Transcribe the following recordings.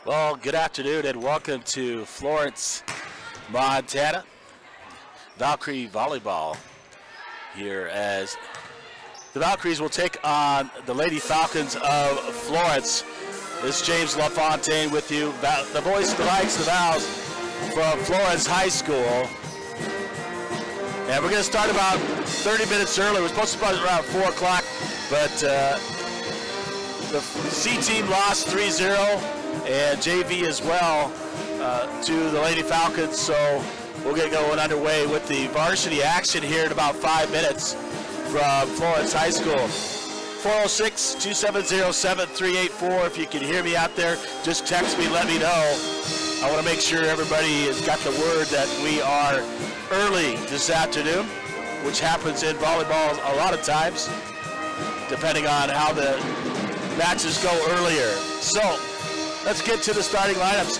Well, good afternoon and welcome to Florence, Montana. Valkyrie Volleyball here as the Valkyries will take on the Lady Falcons of Florence. This is James LaFontaine with you, the voice of the Vikes, the Vals from Florence High School. And we're going to start about 30 minutes early. We're supposed to start around 4 o'clock, but the C team lost 3-0. And JV as well to the Lady Falcons, so we'll get going underway with the varsity action here in about 5 minutes from Florence High School. 406-270-7384. If you can hear me out there, just text me, let me know. I want to make sure everybody has got the word that we are early this afternoon, which happens in volleyball a lot of times, depending on how the matches go earlier. So, let's get to the starting lineups.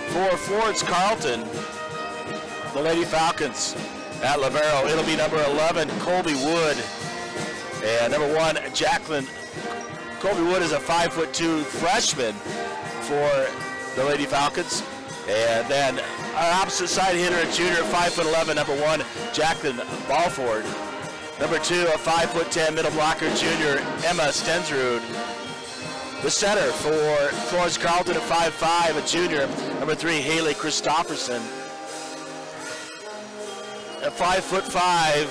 For Florence Carlton, the Lady Falcons at libero, it'll be number 11, Colby Wood. And number 1, Jacqueline. Colby Wood is a 5'2" freshman for the Lady Falcons. And then our opposite side hitter, a junior, 5'11", number 1, Jacqueline Balford. Number 2, a 5'10" middle blocker, junior, Emma Stensrud. The center for Florence Carlton at 5'5", a junior, number 3, Haley Christofferson. At 5'5",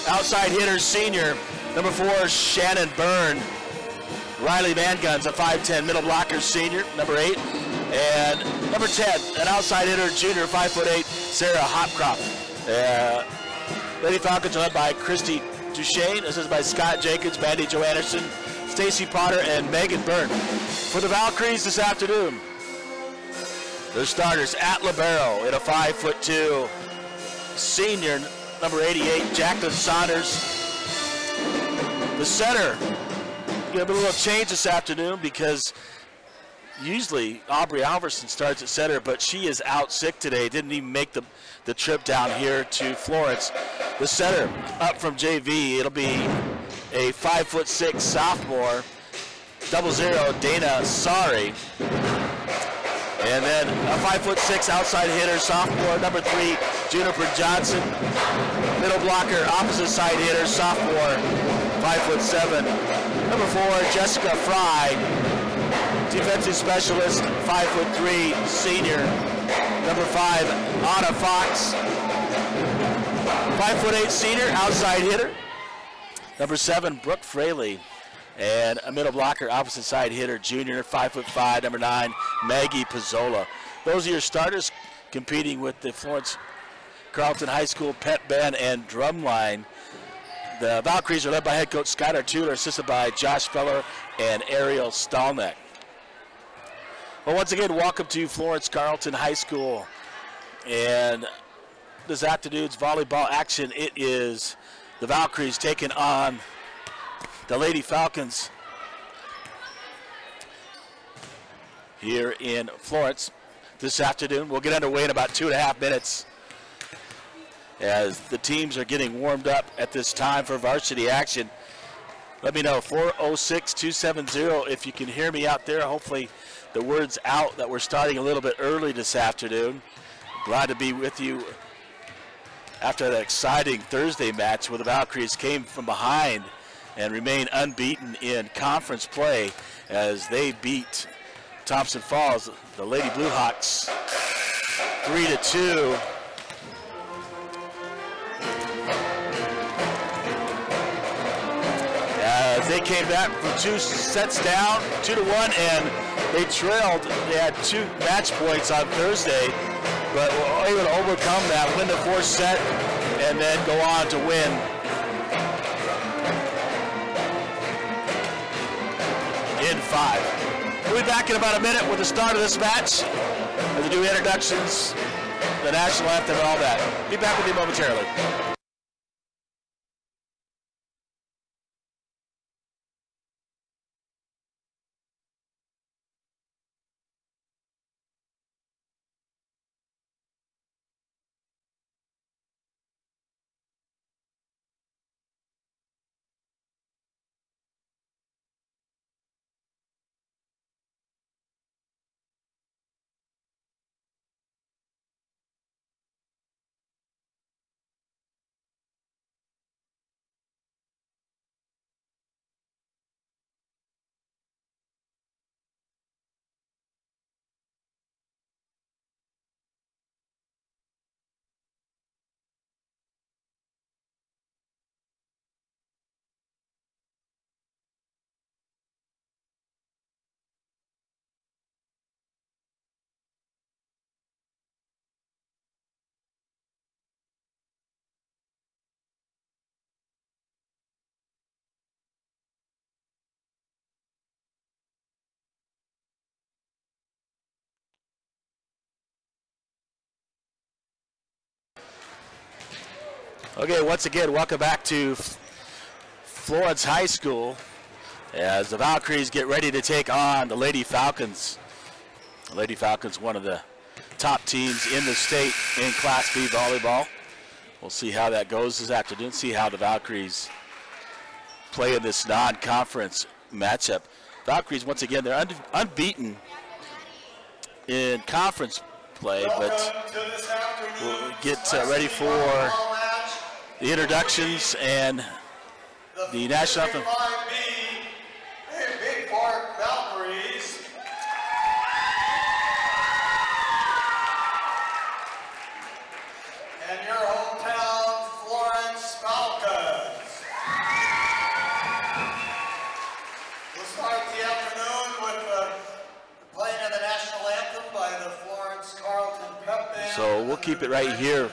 outside hitter, senior, number 4, Shannon Byrne. Riley Manguns, a 5'10", middle blocker, senior, number 8. And number 10, an outside hitter, junior, 5'8", Sarah Hopcroft. Lady Falcons are led by Christy Duchesne, assisted by Scott Jacobs, Mandy Jo Anderson, Stacy Potter, and Megan Byrne. For the Valkyries this afternoon, their starters at libero in a 5'2", senior, number 88, Jacqueline Saunders. The center, going to be a little change this afternoon because usually Aubrey Alverson starts at center, but she is out sick today, didn't even make the trip down here to Florence. The center up from JV, it'll be a 5'6" sophomore, 00, Dana Sari. And then a 5'6" outside hitter, sophomore, number 3, Juniper Johnson. Middle blocker, opposite side hitter, sophomore, 5'7", number 4, Jessica Fry. Defensive specialist, 5'3", senior, number 5, Anna Fox. 5'8", senior, outside hitter, number 7, Brooke Fraley. And a middle blocker, opposite side hitter, junior, 5'5", number 9, Maggie Pizzola. Those are your starters competing with the Florence Carlton High School pep band and drum line. The Valkyries are led by head coach Skylar Tudor, assisted by Josh Feller and Ariel Stallneck. Well, once again, welcome to Florence Carlton High School. And this afternoon's volleyball action, it is the Valkyries taking on the Lady Falcons here in Florence this afternoon. We'll get underway in about 2.5 minutes as the teams are getting warmed up at this time for varsity action. Let me know, 406-270, if you can hear me out there. Hopefully the word's out that we're starting a little bit early this afternoon. Glad to be with you after that exciting Thursday match where the Valkyries came from behind and remain unbeaten in conference play as they beat Thompson Falls, the Lady Blue Hawks, 3-2. As they came back from 2 sets down, 2-1, and they trailed. They had 2 match points on Thursday, but were able to overcome that, win the 4th set, and then go on to win in 5. We'll be back in about a minute with the start of this match, and the new introductions, the national anthem, and all that. Be back with you momentarily. Okay, once again, welcome back to Florence High School as the Valkyries get ready to take on the Lady Falcons. The Lady Falcons, one of the top teams in the state in Class B volleyball. We'll see how that goes this afternoon, see how the Valkyries play in this non-conference matchup. Valkyries, once again, they're unbeaten in conference play, but we'll get ready for the introductions and the national anthem. Bigfork Valkyries. And your hometown Florence Falcons. We'll start the afternoon with the playing of the national anthem by the Florence Carlton Pep Band. So we'll keep it right here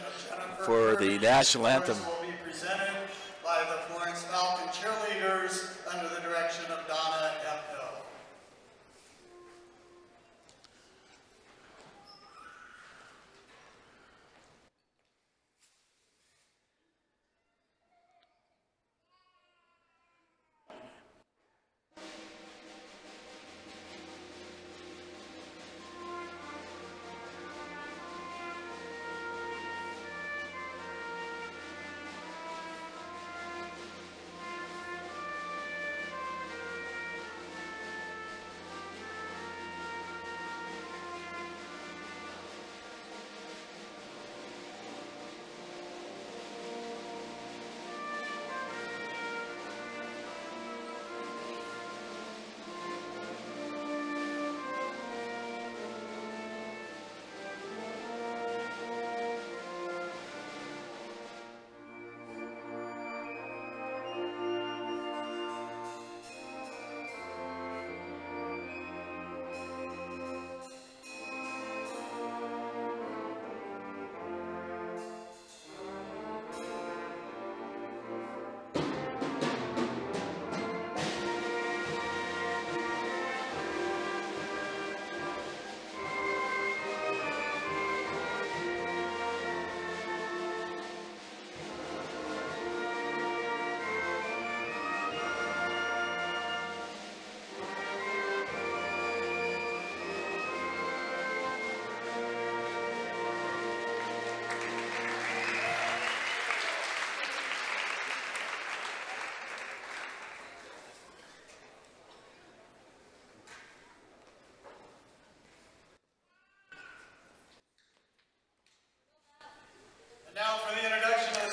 for the national anthem. Will be presented by the Florence Falcon cheerleaders under the direction of Donna F. Hill.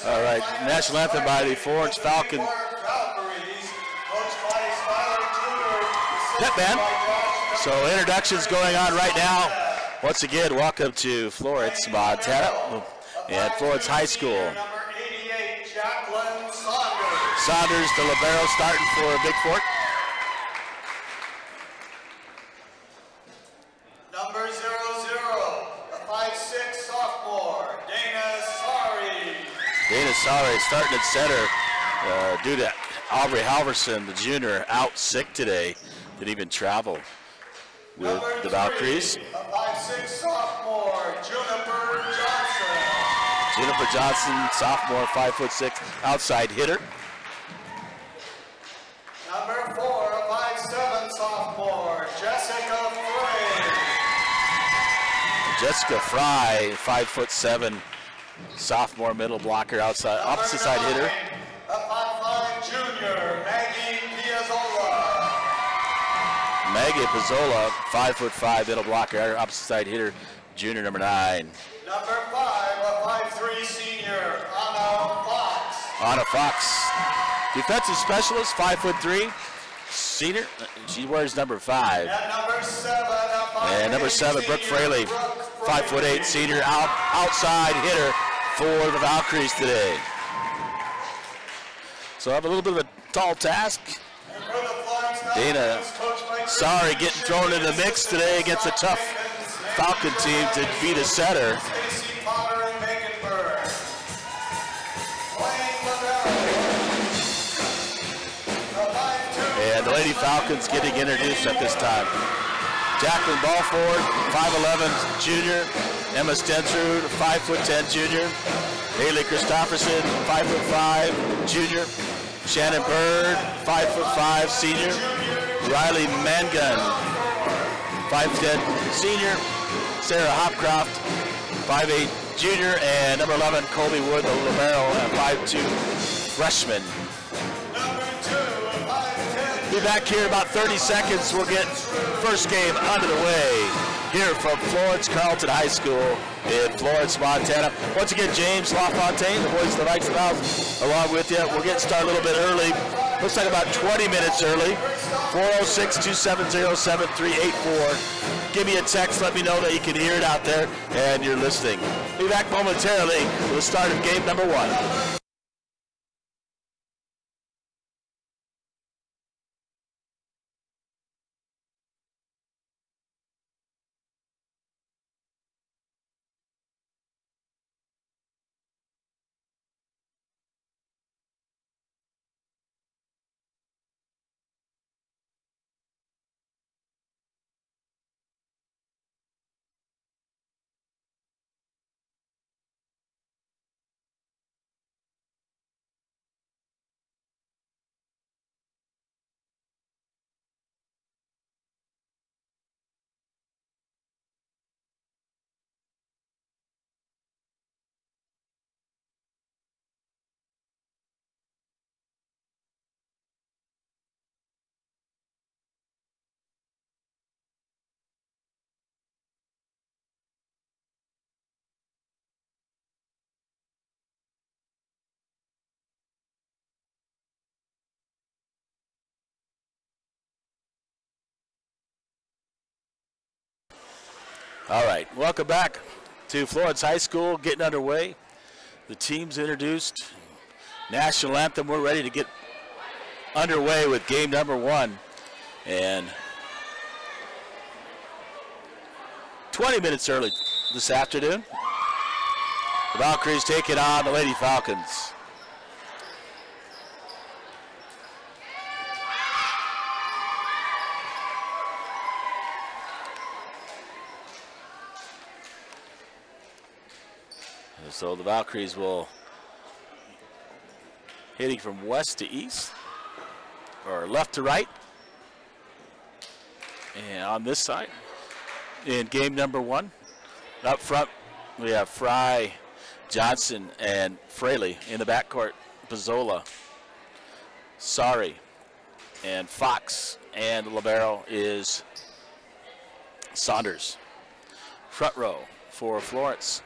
All right, national anthem by the Florence Falcon Pep Band. So introductions going on right now. Once again, welcome to Florence, Montana, and Florence High School. Saunders, the libero, starting for Bigfork. Number 00, a 5'6" sophomore, Dana Sari starting at center due to Aubrey Halverson, the junior, out sick today. Didn't even travel with the Valkyries. A 5'6" sophomore, Juniper Johnson, sophomore, 5'6", outside hitter. Number 4, a 5'7" sophomore, Jessica Fry, 5'7", sophomore middle blocker, outside opposite side hitter. A 5'5" junior, Maggie Pizzola, 5'5", middle blocker, opposite side hitter, junior number 9. Number 5, a 5'3" senior, Anna Fox, defensive specialist, 5'3", senior. She wears number 5. And number 7, Brooke Fraley, 5'8", senior, outside hitter for the Valkyries today. So I have a little bit of a tall task. Dana Sari getting thrown in the mix today against a tough Falcon team to be the setter. And the Lady Falcons getting introduced at this time. Jacqueline Balford, 5'11", junior. Emma Stensrud, 5'10", junior. Haley Christopherson, 5'5", junior. Shannon Bird, 5'5", senior. Riley Mangun, 5'10", senior. Sarah Hopcroft, 5'8", junior. And number 11, Colby Wood, the libero, at 5'2", freshman. Be back here in about 30 seconds. We'll get first game under the way here from Florence Carlton High School in Florence, Montana. Once again, James LaFontaine, the voice of the Vikes of the House, along with you. We're getting started a little bit early. Looks like about 20 minutes early. 406-270-7384. Give me a text. Let me know that you can hear it out there and you're listening. Be back momentarily with the start of game number 1. All right, welcome back to Florence High School, getting underway. The team's introduced. National anthem, we're ready to get underway with game number 1. And 20 minutes early this afternoon. The Valkyries taking on the Lady Falcons. So the Valkyries will hitting from west to east or left to right. And on this side in game number 1, up front we have Fry, Johnson, and Fraley. In the backcourt, Pizzola, Sari, and Fox, and the libero is Saunders. Front row for Florence.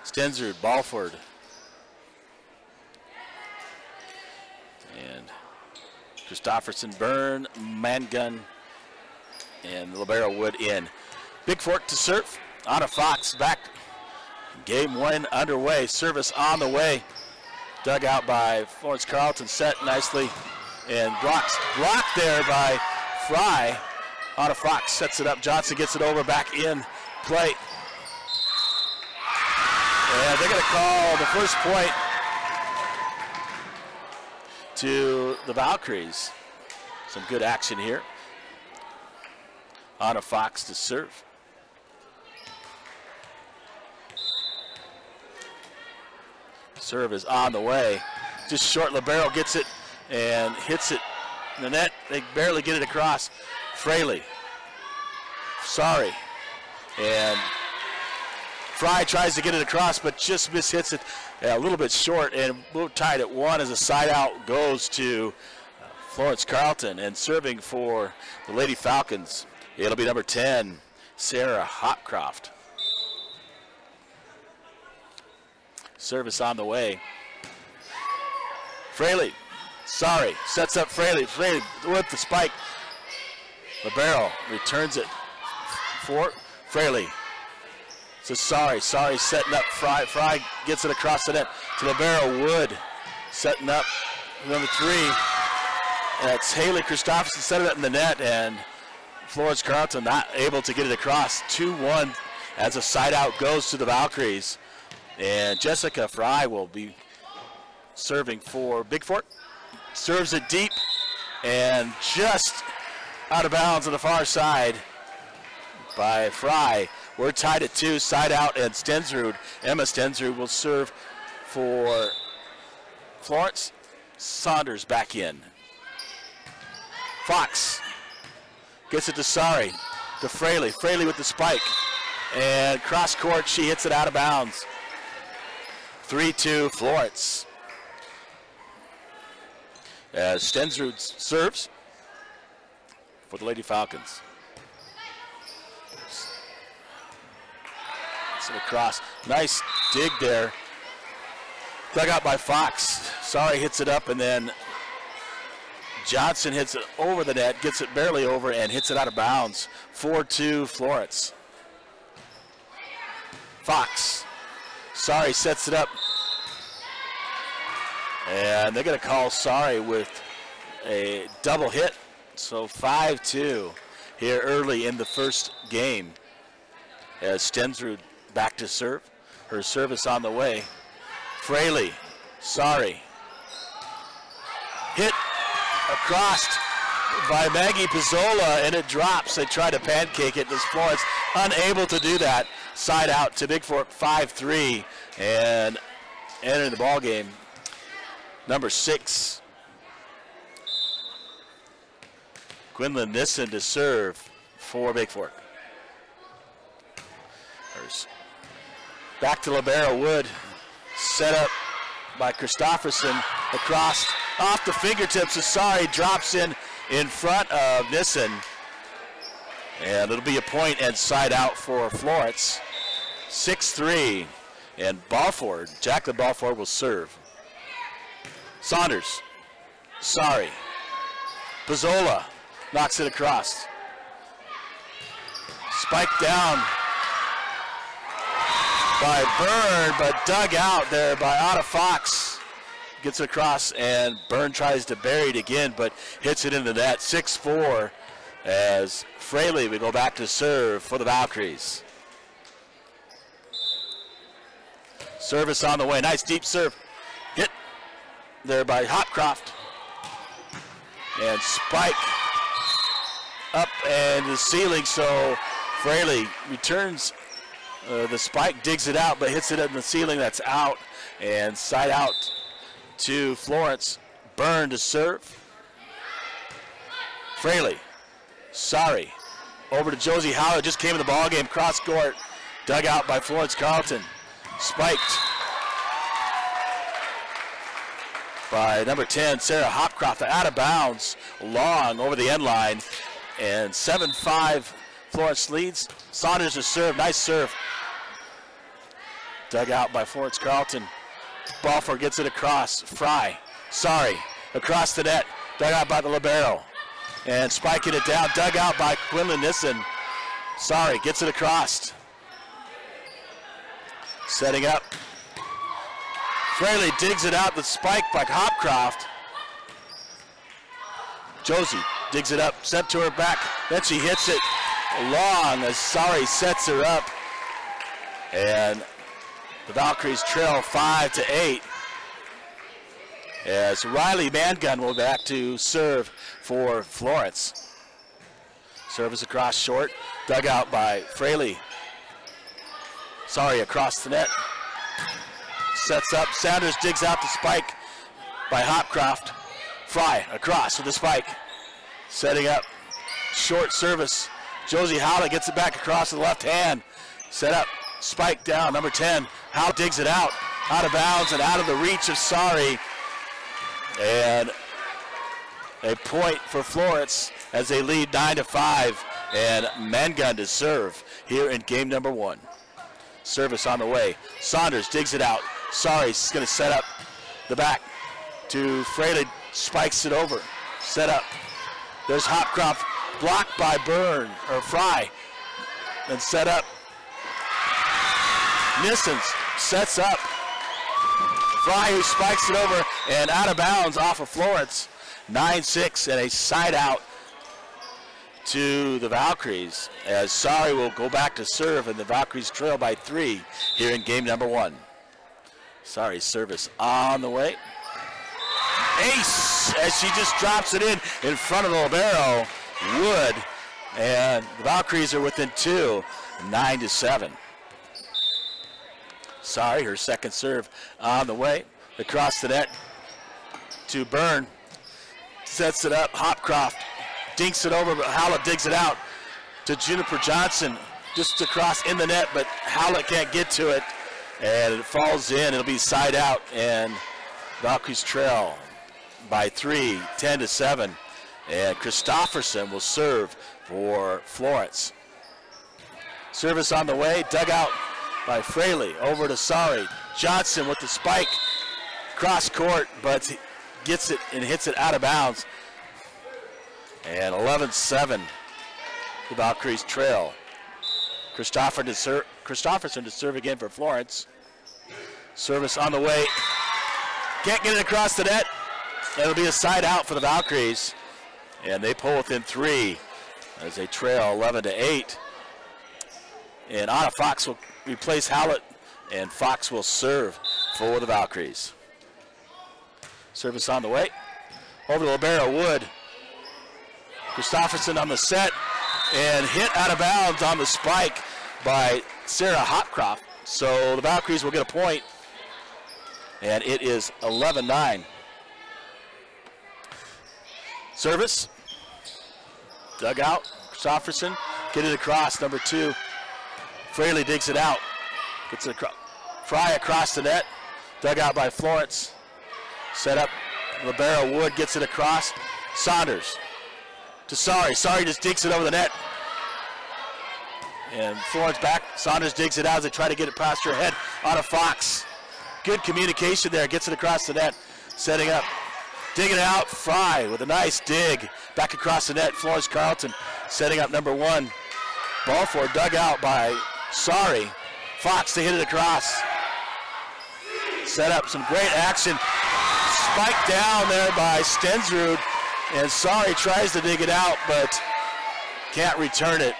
Stenzard, Balford, and Christopherson, Byrne, Mangun, and the libero Wood in. Bigfork to serve. Anna Fox back. Game 1 underway. Service on the way. Dug out by Florence Carlton. Set nicely. And blocked there by Fry. Anna Fox sets it up. Johnson gets it over. Back in play. And they're going to call the first point to the Valkyries. Some good action here. Anna Fox to serve. Serve is on the way. Just short, libero gets it and hits it in the net. They barely get it across. Fraley. Sorry. And Fry tries to get it across, but just mishits it a little bit short, and we're tied at 1 as a side out goes to Florence Carlton. And serving for the Lady Falcons, it'll be number 10, Sarah Hopcroft. Service on the way. Fraley, sorry, sets up Fraley. Fraley with the spike. Libero returns it for Fraley. So Sari setting up Fry. Fry gets it across the net to libero Wood. Setting up number 3. That's Haley Christopherson set it up in the net, and Florence Carlton not able to get it across. 2-1 as a side out goes to the Valkyries. And Jessica Fry will be serving for Bigfork. Serves it deep and just out of bounds on the far side. by Fry. We're tied at 2, side out, and Stensrud, Emma Stensrud will serve for Florence. Saunders back in. Fox gets it to Sari, to Fraley. Fraley with the spike. And cross court, she hits it out of bounds. 3-2 Florence. As Stensrud serves for the Lady Falcons. It's across. Nice dig there. Dug out by Fox. Sari hits it up, and then Johnson hits it over the net, gets it barely over, and hits it out of bounds. 4-2 Florence. Fox. Sari sets it up. And they're going to call Sari with a double hit. So 5-2 here early in the first game. As Stensrud back to serve. Her service on the way. Fraley. Sari. Hit across by Maggie Pizzola, and it drops. They try to pancake it. This Florence unable to do that. Side out to Bigfork, 5-3, and entering the ball game. Number 6, Quinlan Nissen to serve for Bigfork. Back to libero Wood, set up by Christofferson, across, off the fingertips of Sari, drops in front of Nissen. And it'll be a point and side out for Florence. 6-3, and Balford, Jacqueline Balford will serve. Saunders, Sari, Pizzola knocks it across. Spike down by Byrne, but dug out there by Otta Fox. Gets it across, and Byrne tries to bury it again, but hits it into the net. 6-4 as Fraley will go back to serve for the Valkyries. Service on the way. Nice deep serve. Hit there by Hopcroft. And spike up and the ceiling, so Fraley returns the spike, digs it out, but hits it in the ceiling. That's out, and side out to Florence. Byrne to serve. Fraley, Sari, over to Josie Howard, just came in the ball game, cross court, dug out by Florence Carlton. Spiked by number 10, Sarah Hopcroft, out of bounds, long over the end line, and 7-5 Florence leads. Saunders to serve, nice serve. Dug out by Florence Carlton. Balfour gets it across, Fry, Sari, across the net, dug out by the libero, and spiking it down, dug out by Quinlan Nissen. Sari gets it across. Setting up. Fraley digs it out, the spike by Hopcroft. Josie digs it up, sent to her back, then she hits it long as Sari sets her up. And the Valkyries trail 5-8. As Riley Mangun will back to serve for Florence. Service across short, dug out by Fraley. Sari across the net. Sets up, Sanders digs out the spike by Hopcroft. Fry across with the spike. Setting up, short service. Josie Howlett gets it back across to the left hand. Set up, spike down, number 10. Howlett digs it out of bounds and out of the reach of Sari. And a point for Florence as they lead 9-5. And Mangun to serve here in game number 1. Service on the way. Saunders digs it out. Sari's going to set up the back to Fraley. Spikes it over. Set up. There's Hopcroft, blocked by Byrne, or Fry. Then set up. Nissens sets up. Fry, who spikes it over and out of bounds off of Florence. 9-6 and a side out to the Valkyries, as Sari will go back to serve, and the Valkyries trail by 3 here in game number 1. Sari's service on the way. Ace, as she just drops it in front of the libero. Wood And the Valkyries are within 2, 9-7. Sorry, her second serve on the way. Across the net to Byrne. Sets it up, Hopcroft dinks it over, but Howlett digs it out to Juniper Johnson. Just across in the net, but Howlett can't get to it. And it falls in, it'll be side out, and Valkyries trail by 3, 10-7. And Christofferson will serve for Florence. Service on the way, dug out by Fraley, over to Sari. Johnson with the spike, cross court, but gets it and hits it out of bounds. And 11-7, the Valkyries trail. Christofferson to serve again for Florence. Service on the way, can't get it across the net. It'll be a side out for the Valkyries. And they pull within 3 as they trail 11-8. And Anna Fox will replace Howlett, and Fox will serve for the Valkyries. Service on the way. Over to Libero Wood. Christofferson on the set, and hit out of bounds on the spike by Sarah Hopcroft. So the Valkyries will get a point, and it is 11-9. Service. Dug out. Christofferson. Get it across. Number 2. Fraley digs it out. Gets it across. Fry across the net. Dug out by Florence. Set up. Libero Wood gets it across. Saunders to Sari. Sari just digs it over the net. And Florence back. Saunders digs it out as they try to get it past her head. On a Fox. Good communication there. Gets it across the net. Setting up. Digging it out. Fry with a nice dig. Back across the net. Florence Carlton setting up number 1. Ball for dug out by Sari. Fox to hit it across. Set up some great action. Spiked down there by Stensrud. And Sari tries to dig it out, but can't return it.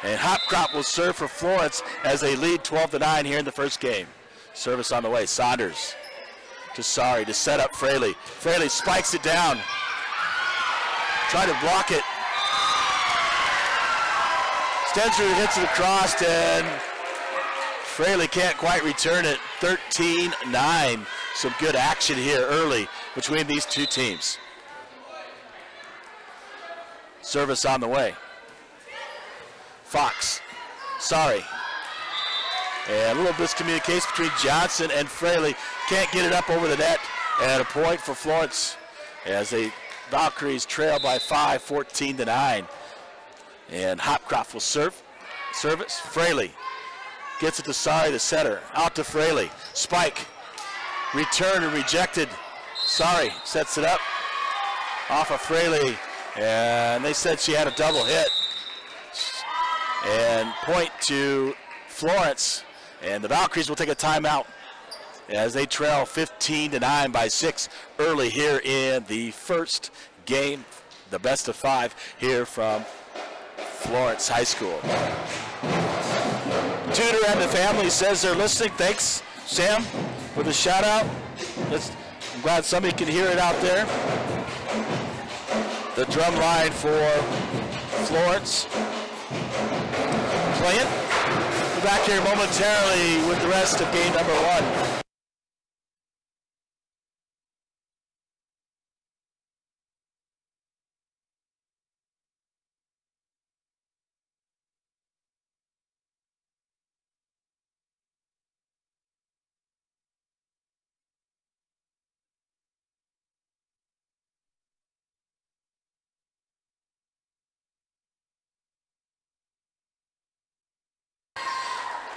And Hopcroft will serve for Florence as they lead 12-9 here in the first game. Service on the way. Saunders to Sari to set up Fraley. Fraley spikes it down. Try to block it. Stensrud hits it across, and Fraley can't quite return it. 13-9. Some good action here early between these two teams. Service on the way. Fox. Sorry. And a little miscommunication between Johnson and Fraley. Can't get it up over the net. And a point for Florence as the Valkyries trail by 5, 14-9. And Hopcroft will serve. Service. Fraley gets it to Sari, the setter. Out to Fraley. Spike. Return and rejected. Sari sets it up. Off of Fraley. And they said she had a double hit. And point to Florence. And the Valkyries will take a timeout as they trail 15-9 by 6 early here in the first game. The best of 5 here from Florence High School. Tudor and the family says they're listening. Thanks, Sam, for the shout out. I'm glad somebody can hear it out there. The drum line for Florence playing. We're back here momentarily with the rest of game number 1.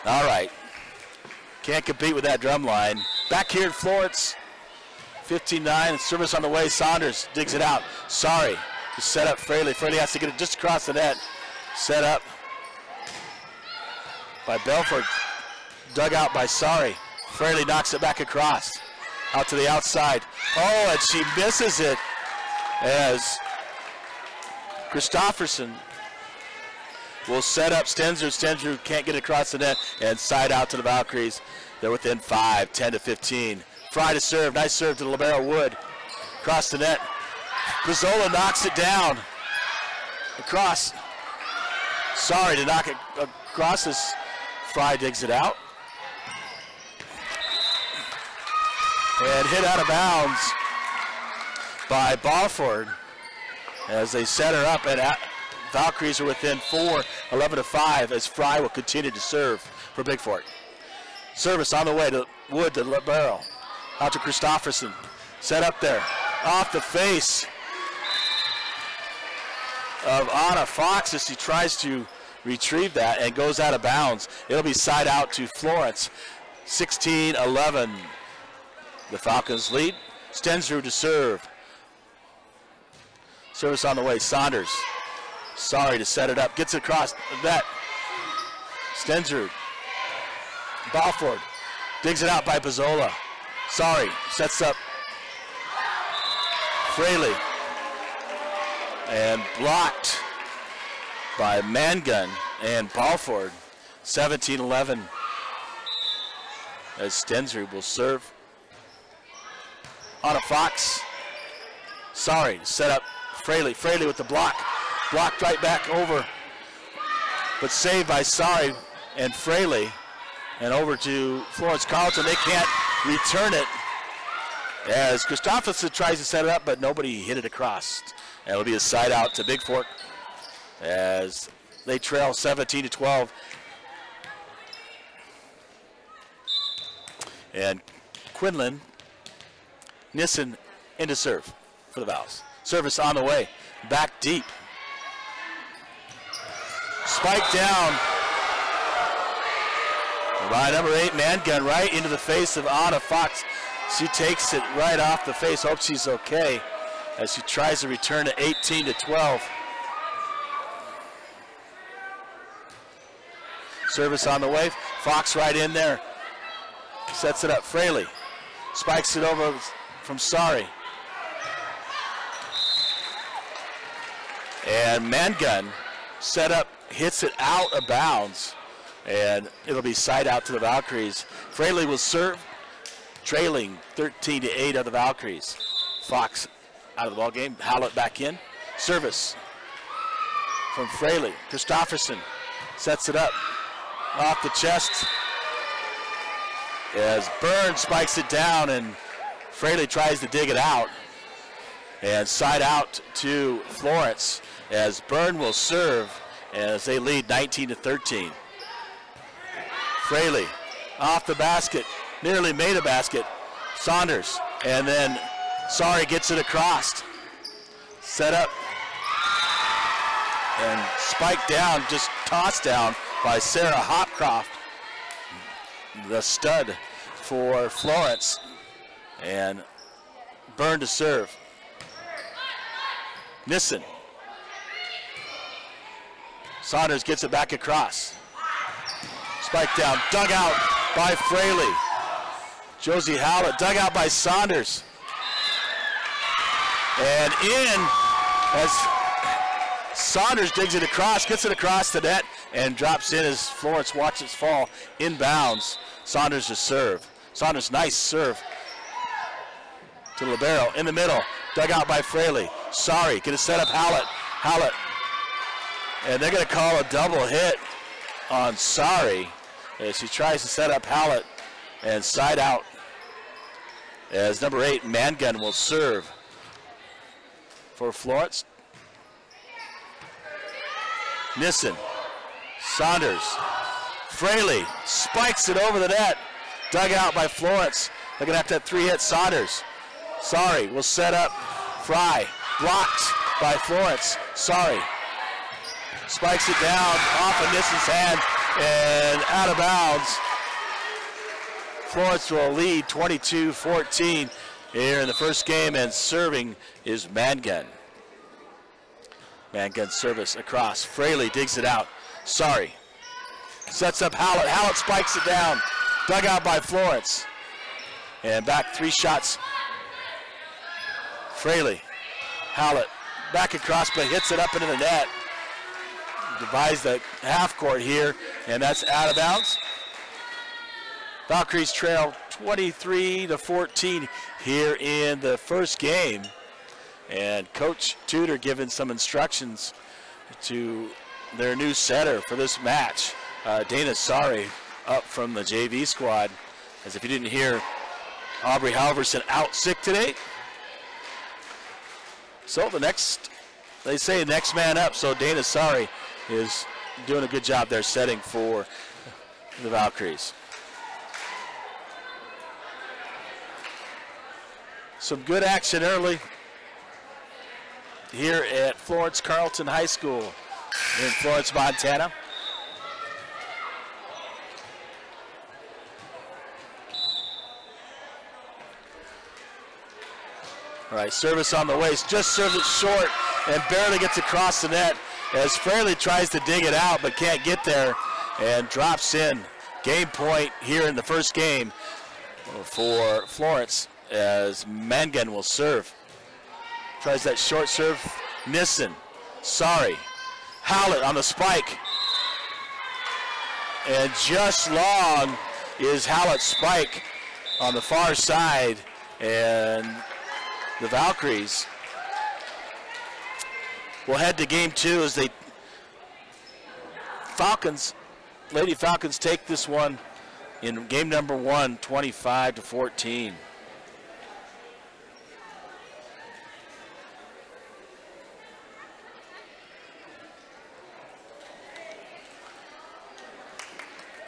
All right. Can't compete with that drum line. Back here at Florence, 15-9, service on the way. Saunders digs it out. Sorry to set up Fraley. Fraley has to get it just across the net. Set up by Belford. Dug out by Sari. Fraley knocks it back across. Out to the outside. Oh, and she misses it as Christofferson will set up Stensrud. Stensrud can't get across the net, and side out to the Valkyries. They're within 5, 10-15. Fry to serve. Nice serve to Libero Wood. Across the net. Pizzola knocks it down. across. Sorry to knock it across as Fry digs it out. And hit out of bounds by Balford as they set her up, and Valkyries are within 4, 11-5, as Fry will continue to serve for Bigfork. Service on the way to Wood to Libero. Out to Christofferson. Set up there. Off the face of Anna Fox as she tries to retrieve that and goes out of bounds. It'll be side out to Florence. 16-11. The Falcons lead. Stensrud to serve. Service on the way. Saunders. Sorry to set it up. Gets it across the net. Stensrud. Balford. Digs it out by Pizzola. Sorry. Sets up Fraley. And blocked by Mangun and Balford. 17-11. As Stensrud will serve. On a Fox. Sorry, set up Fraley. Fraley with the block. Blocked right back over. But saved by Sorry and Fraley. And over to Florence Carlton. They can't return it. As Christofferson tries to set it up, but nobody hit it across. And it'll be a side out to Bigfork as they trail 17-12. And Quinlan Nissen into serve for the Vows. Service on the way. Back deep. Spike down by number 8, Mangun, right into the face of Anna Fox. She takes it right off the face. Hopes she's okay as she tries to return to 18-12. Service on the way. Fox right in there. Sets it up. Fraley spikes it over from Sorry. And Mangun set up, hits it out of bounds. And it'll be side out to the Valkyries. Fraley will serve, trailing 13-8 of the Valkyries. Fox out of the ball game. Howlett back in. Service from Fraley. Christofferson sets it up off the chest as Byrne spikes it down, and Fraley tries to dig it out. And side out to Florence as Byrne will serve as they lead 19-13. Fraley off the basket, nearly made a basket. Saunders, and then Sorry gets it across. Set up and spiked down, just tossed down by Sarah Hopcroft, the stud for Florence. And Byrne to serve. Nissen. Saunders gets it back across. Spike down, dug out by Fraley. Josie Howlett, dug out by Saunders. And in as Saunders digs it across, gets it across the net, and drops in as Florence watches fall inbounds. Saunders to serve. Saunders, nice serve to Libero in the middle, dug out by Fraley. Sorry, gonna set up Howlett. Howlett. And they're gonna call a double hit on Sorry as she tries to set up Howlett, and side out as number 8, Mangun, will serve for Florence. Nissen, Saunders, Fraley spikes it over the net, dug out by Florence. They're gonna have to have 3 hits. Saunders, Sorry, will set up Fry, blocked by Florence. Sorry, spikes it down off of Nissen's hand and out of bounds. Florence will lead 22-14 here in the first game, and serving is Mangun. Mangun service across. Fraley digs it out. Sorry. Sets up Howlett. Howlett spikes it down. Dug out by Florence. And back 3 shots. Fraley. Howlett back across, but hits it up into the net. Divides the half court here, and that's out of bounds. Valkyries trail 23-14 here in the first game. And Coach Tudor giving some instructions to their new setter for this match, Dana Sari, up from the JV squad. As if you didn't hear, Aubrey Halverson out sick today. So they say next man up, so Dana Sari is doing a good job there setting for the Valkyries. Some good action early here at Florence Carlton High School in Florence, Montana. All right, service on the waist, just serves it short and barely gets across the net as Fraley tries to dig it out but can't get there and drops in. Game point here in the first game for Florence as Mangan will serve. Tries that short serve, Nissen, Sari, Howlett on the spike. And just long is Howlett's spike on the far side, and the Valkyries will head to game two as Lady Falcons take this one in game number one, 25-14.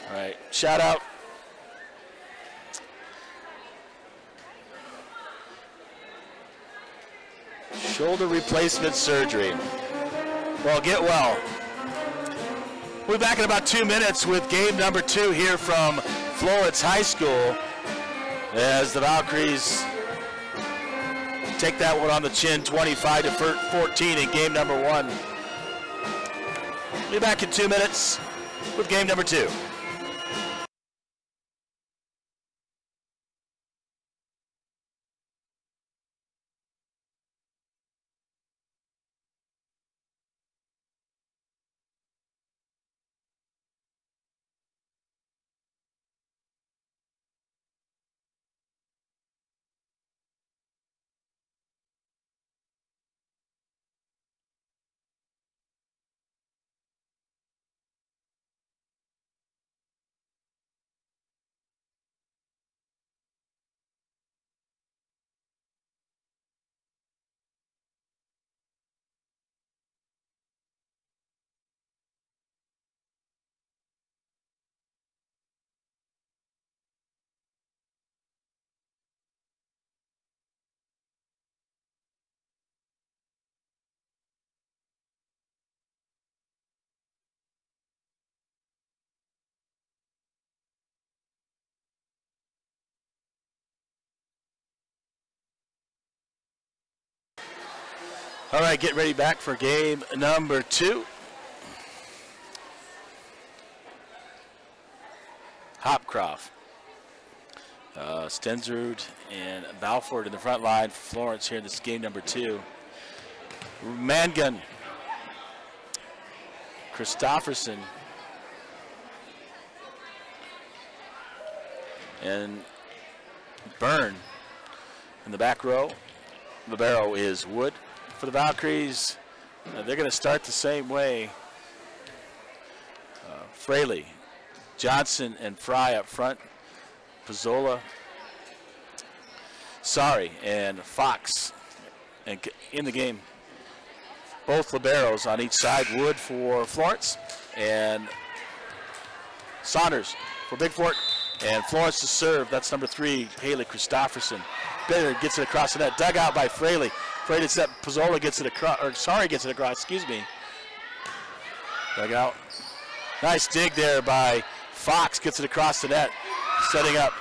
All right, shout out. Shoulder replacement surgery. Well, get well. We'll be back in about 2 minutes with game number two here from Florence High School as the Valkyries take that one on the chin, 25-14 in game number one. We'll be back in 2 minutes with game number two. All right, get ready back for game number two. Hopcroft, Stensrud, and Balford in the front line for Florence here in this game number two. Mangun, Christofferson, and Byrne in the back row. Libero is Wood. For the Valkyries, they're going to start the same way. Fraley, Johnson, and Fry up front. Pizzola, Sari, and Fox. And in the game, both liberos on each side. Wood for Florence, and Saunders for Bigfork. And Florence to serve. That's number 3, Haley Christofferson. Bitter gets it across the net. Dug out by Fraley. Fraley set. Pizzola gets it across, or Sari gets it across, excuse me. Dug out. Nice dig there by Fox. Gets it across the net. Setting up.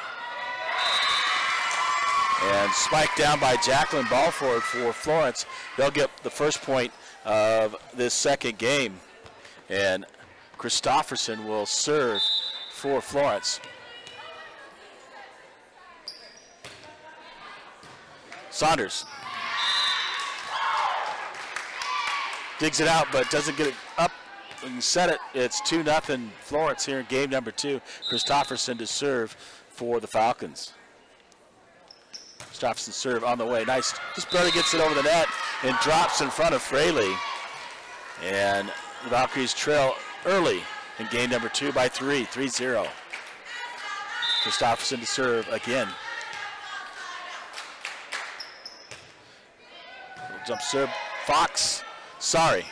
And spiked down by Jacqueline Balford for Florence. They'll get the first point of this second game. And Christofferson will serve for Florence. Saunders digs it out, but doesn't get it up and set it. It's 2-0 Florence here in game number 2. Christofferson to serve for the Falcons. Christofferson serve on the way. Nice. Just barely gets it over the net and drops in front of Fraley. And the Valkyries trail early in game number 2 by 3-0. Christopherson to serve again. Jump serve, Fox, sorry.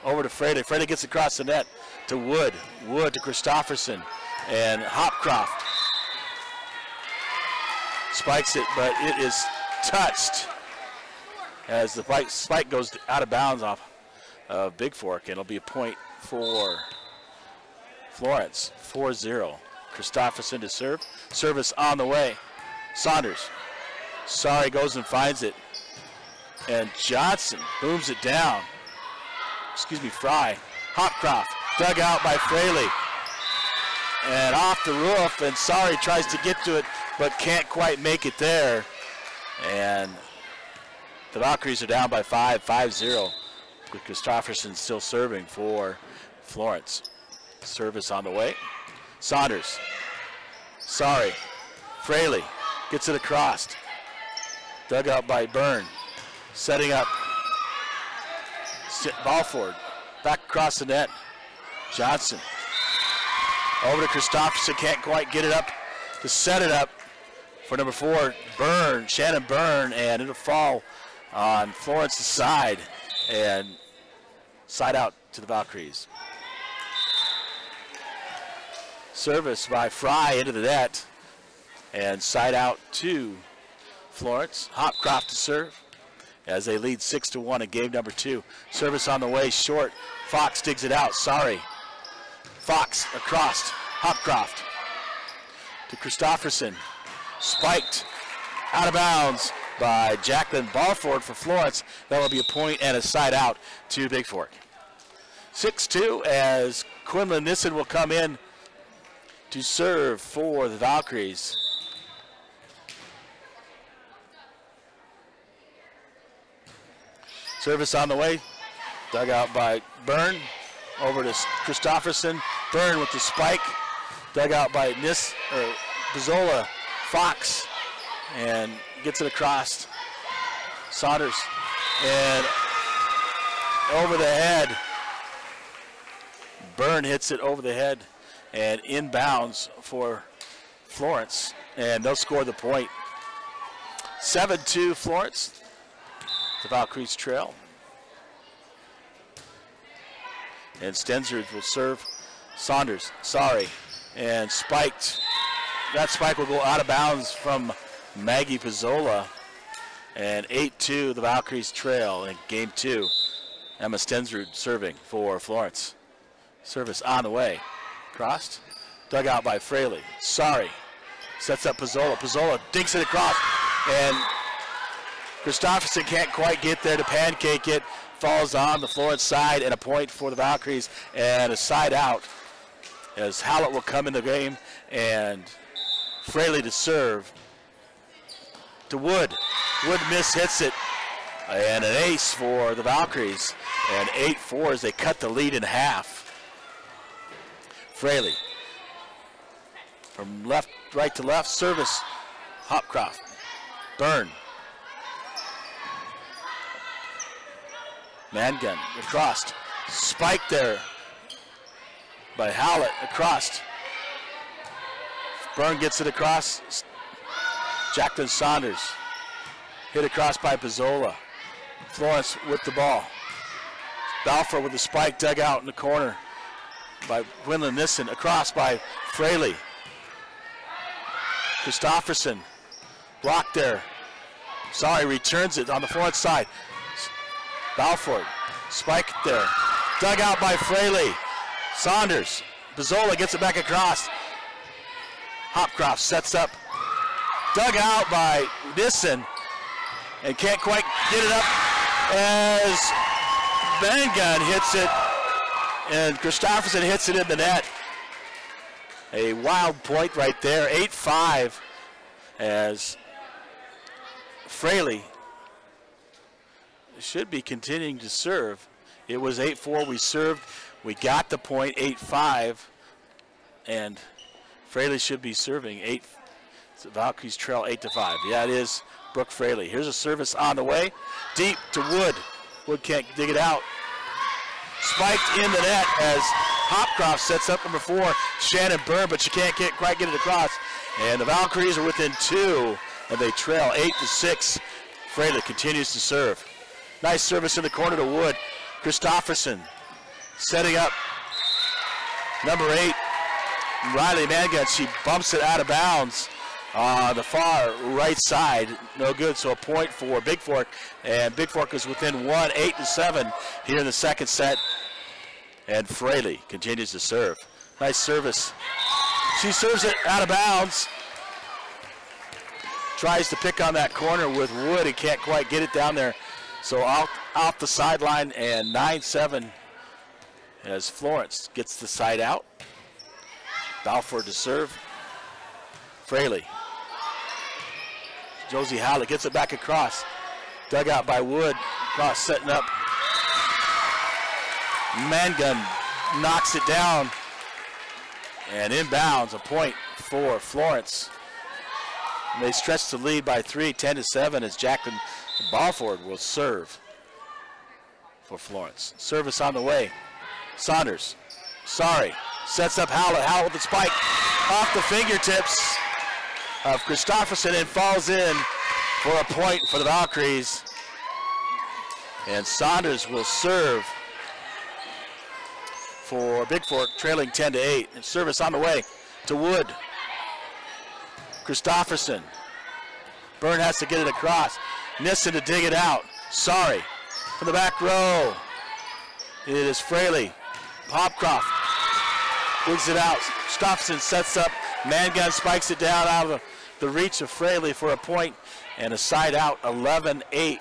Over to Fraley. Fraley gets across the net to Wood. Wood to Christopherson. And Hopcroft spikes it, but it is touched as the spike goes out of bounds off of Bigfork, and it'll be a point for Florence. 4-0. Christopherson to serve. Service on the way. Saunders. Sorry, goes and finds it. And Johnson booms it down. Fry. Hopcroft dug out by Fraley. And off the roof, and Sorry tries to get to it, but can't quite make it there. And the Valkyries are down by 5-0. With Christopherson still serving for Florence. Service on the way. Saunders. Sorry. Fraley gets it across. Dug out by Byrne. Setting up. Balford. Back across the net. Johnson. Over to Christopherson. Can't quite get it up to set it up for number 4, Byrne. Shannon Byrne. And it'll fall on Florence's side. And side out to the Valkyries. Service by Fry into the net. And side out to Florence. Hopcroft to serve as they lead 6-1 in game number 2. Service on the way, short. Fox digs it out. Sorry. Fox across. Hopcroft to Christopherson. Spiked out of bounds by Jacqueline Balford for Florence. That will be a point and a side out to Bigfork. 6-2 as Quinlan Nissen will come in to serve for the Valkyries. Service on the way. Dug out by Byrne. Over to Christopherson. Byrne with the spike. Dug out by Bizzola. Fox. And gets it across. Saunders. And over the head. Byrne hits it over the head. And inbounds for Florence. And they'll score the point. 7-2 Florence. The Valkyries trail. And Stensrud will serve. Saunders, sorry. And spiked. That spike will go out of bounds from Maggie Pizzola. And 8-2 the Valkyries trail in game 2. Emma Stensrud serving for Florence. Service on the way. Crossed. Dug out by Fraley. Sorry. Sets up Pizzola. Pizzola dinks it across. And Christopherson can't quite get there to pancake it. Falls on the Florence side, and a point for the Valkyries and a side out as Hallett will come in the game and Fraley to serve to Wood. Wood hits it and an ace for the Valkyries, and 8-4 as they cut the lead in half. Fraley from right to left, service. Hopcroft. Byrne. Mangun across. Spike there by Hallett across. Byrne gets it across. Jacqueline Saunders. Hit across by Pizzola. Florence with the ball. Balfour with the spike dug out in the corner by Quinlan Nissen. Across by Fraley. Christopherson blocked there. Sorry, returns it on the Florence side. Balfour, spike there. Dug out by Fraley. Saunders. Pizzola gets it back across. Hopcroft sets up. Dug out by Nissen. And can't quite get it up as Mangun hits it. And Christopherson hits it in the net. A wild point right there. 8-5 as Fraley should be continuing to serve. It was 8-4. We served. We got the point. 8-5. And Fraley should be serving. The Valkyries trail 8-5. Yeah, it is Brooke Fraley. Here's a service on the way. Deep to Wood. Wood can't dig it out. spiked in the net as Hopcroft sets up number 4, Shannon Byrne, but she can't quite get it across. And the Valkyries are within 2, and they trail 8-6. Fraley continues to serve. Nice service in the corner to Wood. Christofferson setting up number 8, Riley Mangun. She bumps it out of bounds on the far right side. No good, so a point for Bigfork. And Bigfork is within 1, 8-7 here in the second set. And Fraley continues to serve. Nice service. She serves it out of bounds. Tries to pick on that corner with Wood. He can't quite get it down there. So off the sideline, and 9-7 as Florence gets the side out. Balfour to serve. Fraley. Josie Howlett gets it back across. Dug out by Wood. Cross setting up. Mangun knocks it down. And inbounds, a point for Florence. And they stretch the lead by 3, 10-7, as Jacqueline Balfour will serve for Florence. Service on the way. Saunders. Sorry. Sets up Howlett. Howlett with the spike. Off the fingertips of Christofferson and falls in for a point for the Valkyries. And Saunders will serve for Bigfork, trailing 10-8. And service on the way to Wood. Christofferson. Byrne has to get it across. Nissen to dig it out. Sorry. From the back row. It is Fraley. Hopcroft digs it out. Christofferson sets up. Mangun spikes it down out of the reach of Fraley for a point. And a side out, 11-8.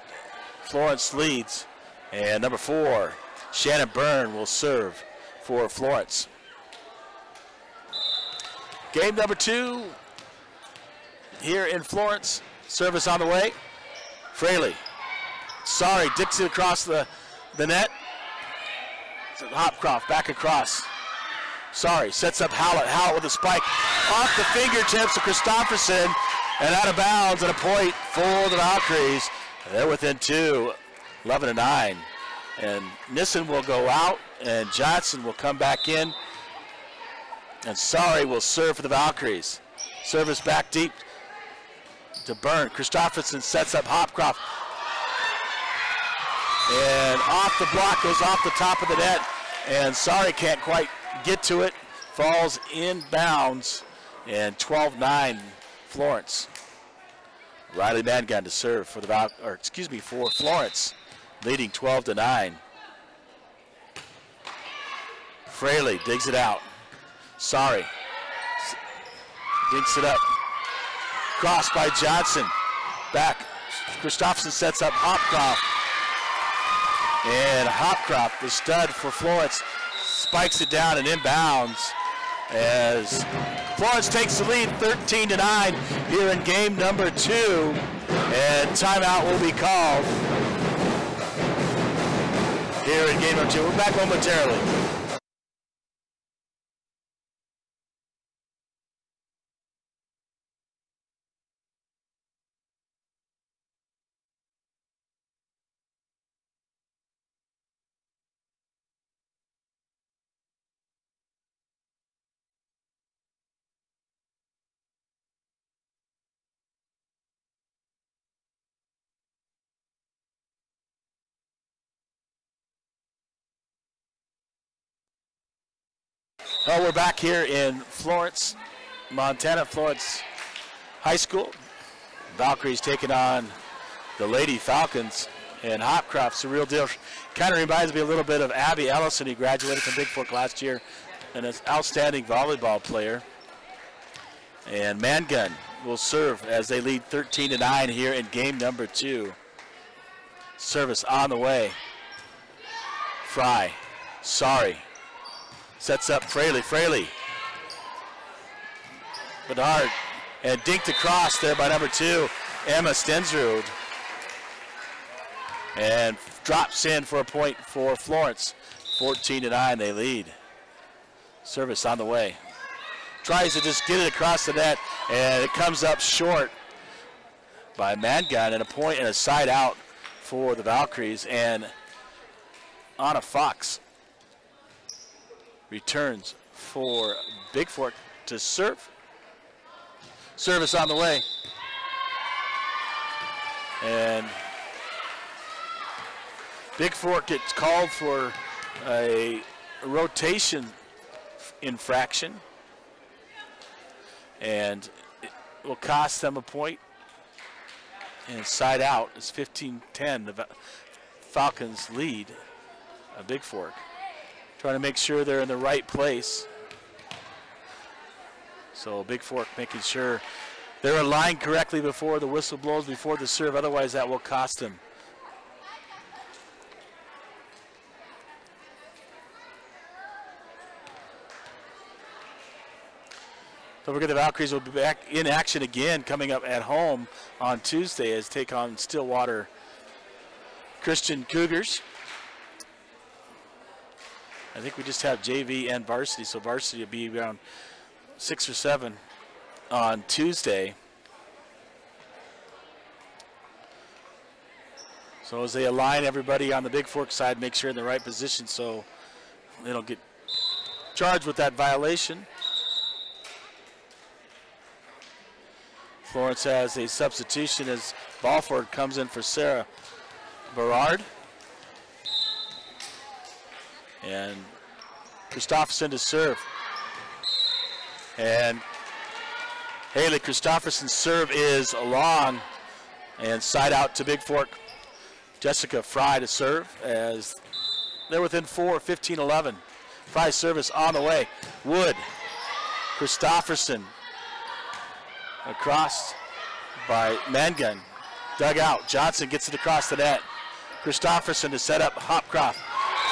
Florence leads. And number 4, Shannon Byrne will serve for Florence. Game number 2 here in Florence. Service on the way. Fraley. Sorry, Dixie across the net. Hopcroft back across. Sorry, sets up Howlett. Howlett with a spike. Off the fingertips of Christofferson and out of bounds, and a point for the Valkyries. They're within 2, 11-9. And Nissen will go out, and Johnson will come back in. And Sorry will serve for the Valkyries. Service back deep to Byrne. Christofferson sets up Hopcroft. And off the block, goes off the top of the net. And Sorry can't quite get to it. Falls inbounds. And 12-9 Florence. Riley Mangun to serve for the for Florence, leading 12-9. Fraley digs it out. Sorry. Dinks it up. Crossed by Johnson. Back. Christofferson sets up Hopcroft. And Hopcroft, the stud for Florence, spikes it down and inbounds as Florence takes the lead 13-9 here in game number 2. And timeout will be called here in game number 2. We're back momentarily. Well, we're back here in Florence, Montana, Florence High School. Valkyries taking on the Lady Falcons, and Hopcroft's a real deal. Kind of reminds me a little bit of Abby Ellison. He graduated from Bigfork last year and is an outstanding volleyball player. And Mangun will serve as they lead 13-9 here in game number 2. Service on the way. Fry. Sorry. Sets up Fraley. Fraley. Bedard. And dinked across there by number 2, Emma Stensrud. And drops in for a point for Florence. 14-9, they lead. Service on the way. Tries to just get it across the net, and it comes up short by Mangun, and a point and a side out for the Valkyries. And Anna Fox returns for Bigfork to serve. Service on the way. And Bigfork gets called for a rotation infraction. And it will cost them a point. And side out is 15-10. The Falcons lead Bigfork. Trying to make sure they're in the right place. So Bigfork making sure they're aligned correctly before the whistle blows, before the serve. Otherwise, that will cost them. Don't forget the Valkyries will be back in action again coming up at home on Tuesday as take on Stillwater Christian Cougars. I think we just have JV and varsity, so varsity will be around 6 or 7 on Tuesday. So as they align everybody on the Bigfork side, make sure in the right position so they don't get charged with that violation. Florence has a substitution as Balford comes in for Sarah Berard. And Christopherson to serve. And Haley Christopherson's serve is long and side out to Bigfork. Jessica Fry to serve as they're within 4, 15-11. Fry service on the way. Wood, Christopherson across by Mangun. Dug out. Johnson gets it across the net. Christopherson to set up Hopcroft.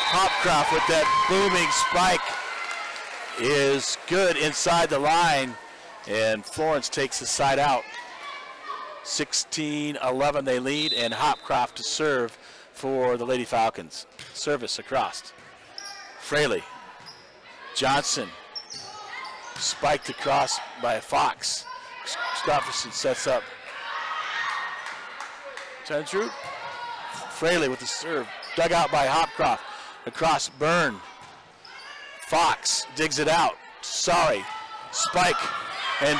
Hopcroft with that booming spike is good inside the line, and Florence takes the side out. 16-11 they lead, and Hopcroft to serve for the Lady Falcons. Service across. Fraley. Johnson. Spiked across by Fox. Christopherson sets up. Tensrud. Fraley with the serve. Dug out by Hopcroft. Across Byrne. Fox digs it out. Sorry. Spike. And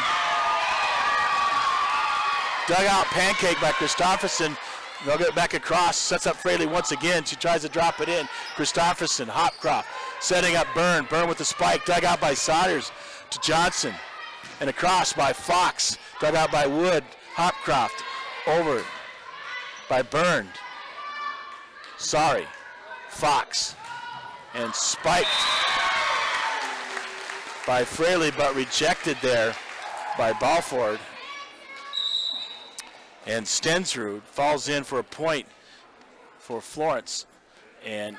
dug out pancake by Christopherson. They'll get back across. Sets up Fraley once again. She tries to drop it in. Christopherson. Hopcroft setting up Byrne. Byrne with the spike. Dug out by Saunders to Johnson. And across by Fox. Dug out by Wood. Hopcroft. Over by Byrne. Sorry. Fox. And spiked by Fraley, but rejected there by Balford. And Stensrud falls in for a point for Florence. And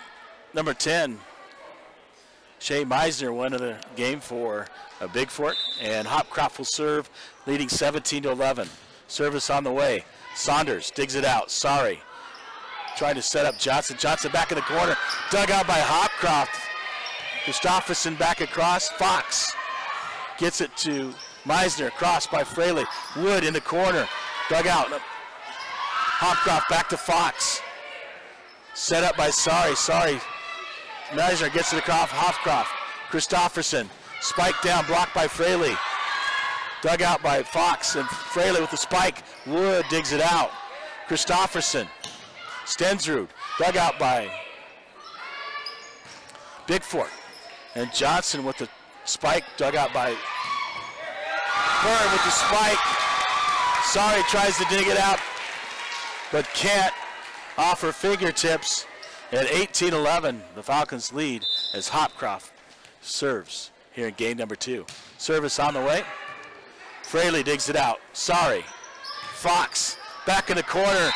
number 10, Shay Meisner won the game for Bigfork. And Hopcroft will serve, leading 17-11. Service on the way. Saunders digs it out. Sorry. Trying to set up Johnson. Johnson back in the corner. Dug out by Hopcroft. Christopherson back across. Fox gets it to Meisner. Crossed by Fraley. Wood in the corner. Dug out. Hopcroft back to Fox. Set up by Sorry. Meisner gets it across. Hopcroft. Christopherson. Spike down. Blocked by Fraley. Dug out by Fox. And Fraley with the spike. Wood digs it out. Christopherson. Stensrud, dug out by Bigfork. And Johnson with the spike, dug out by Byrne with the spike. Sorry tries to dig it out, but can't. Off her fingertips. At 18-11, the Falcons lead as Hopcroft serves here in game number 2. Service on the way. Fraley digs it out. Sorry. Fox back in the corner.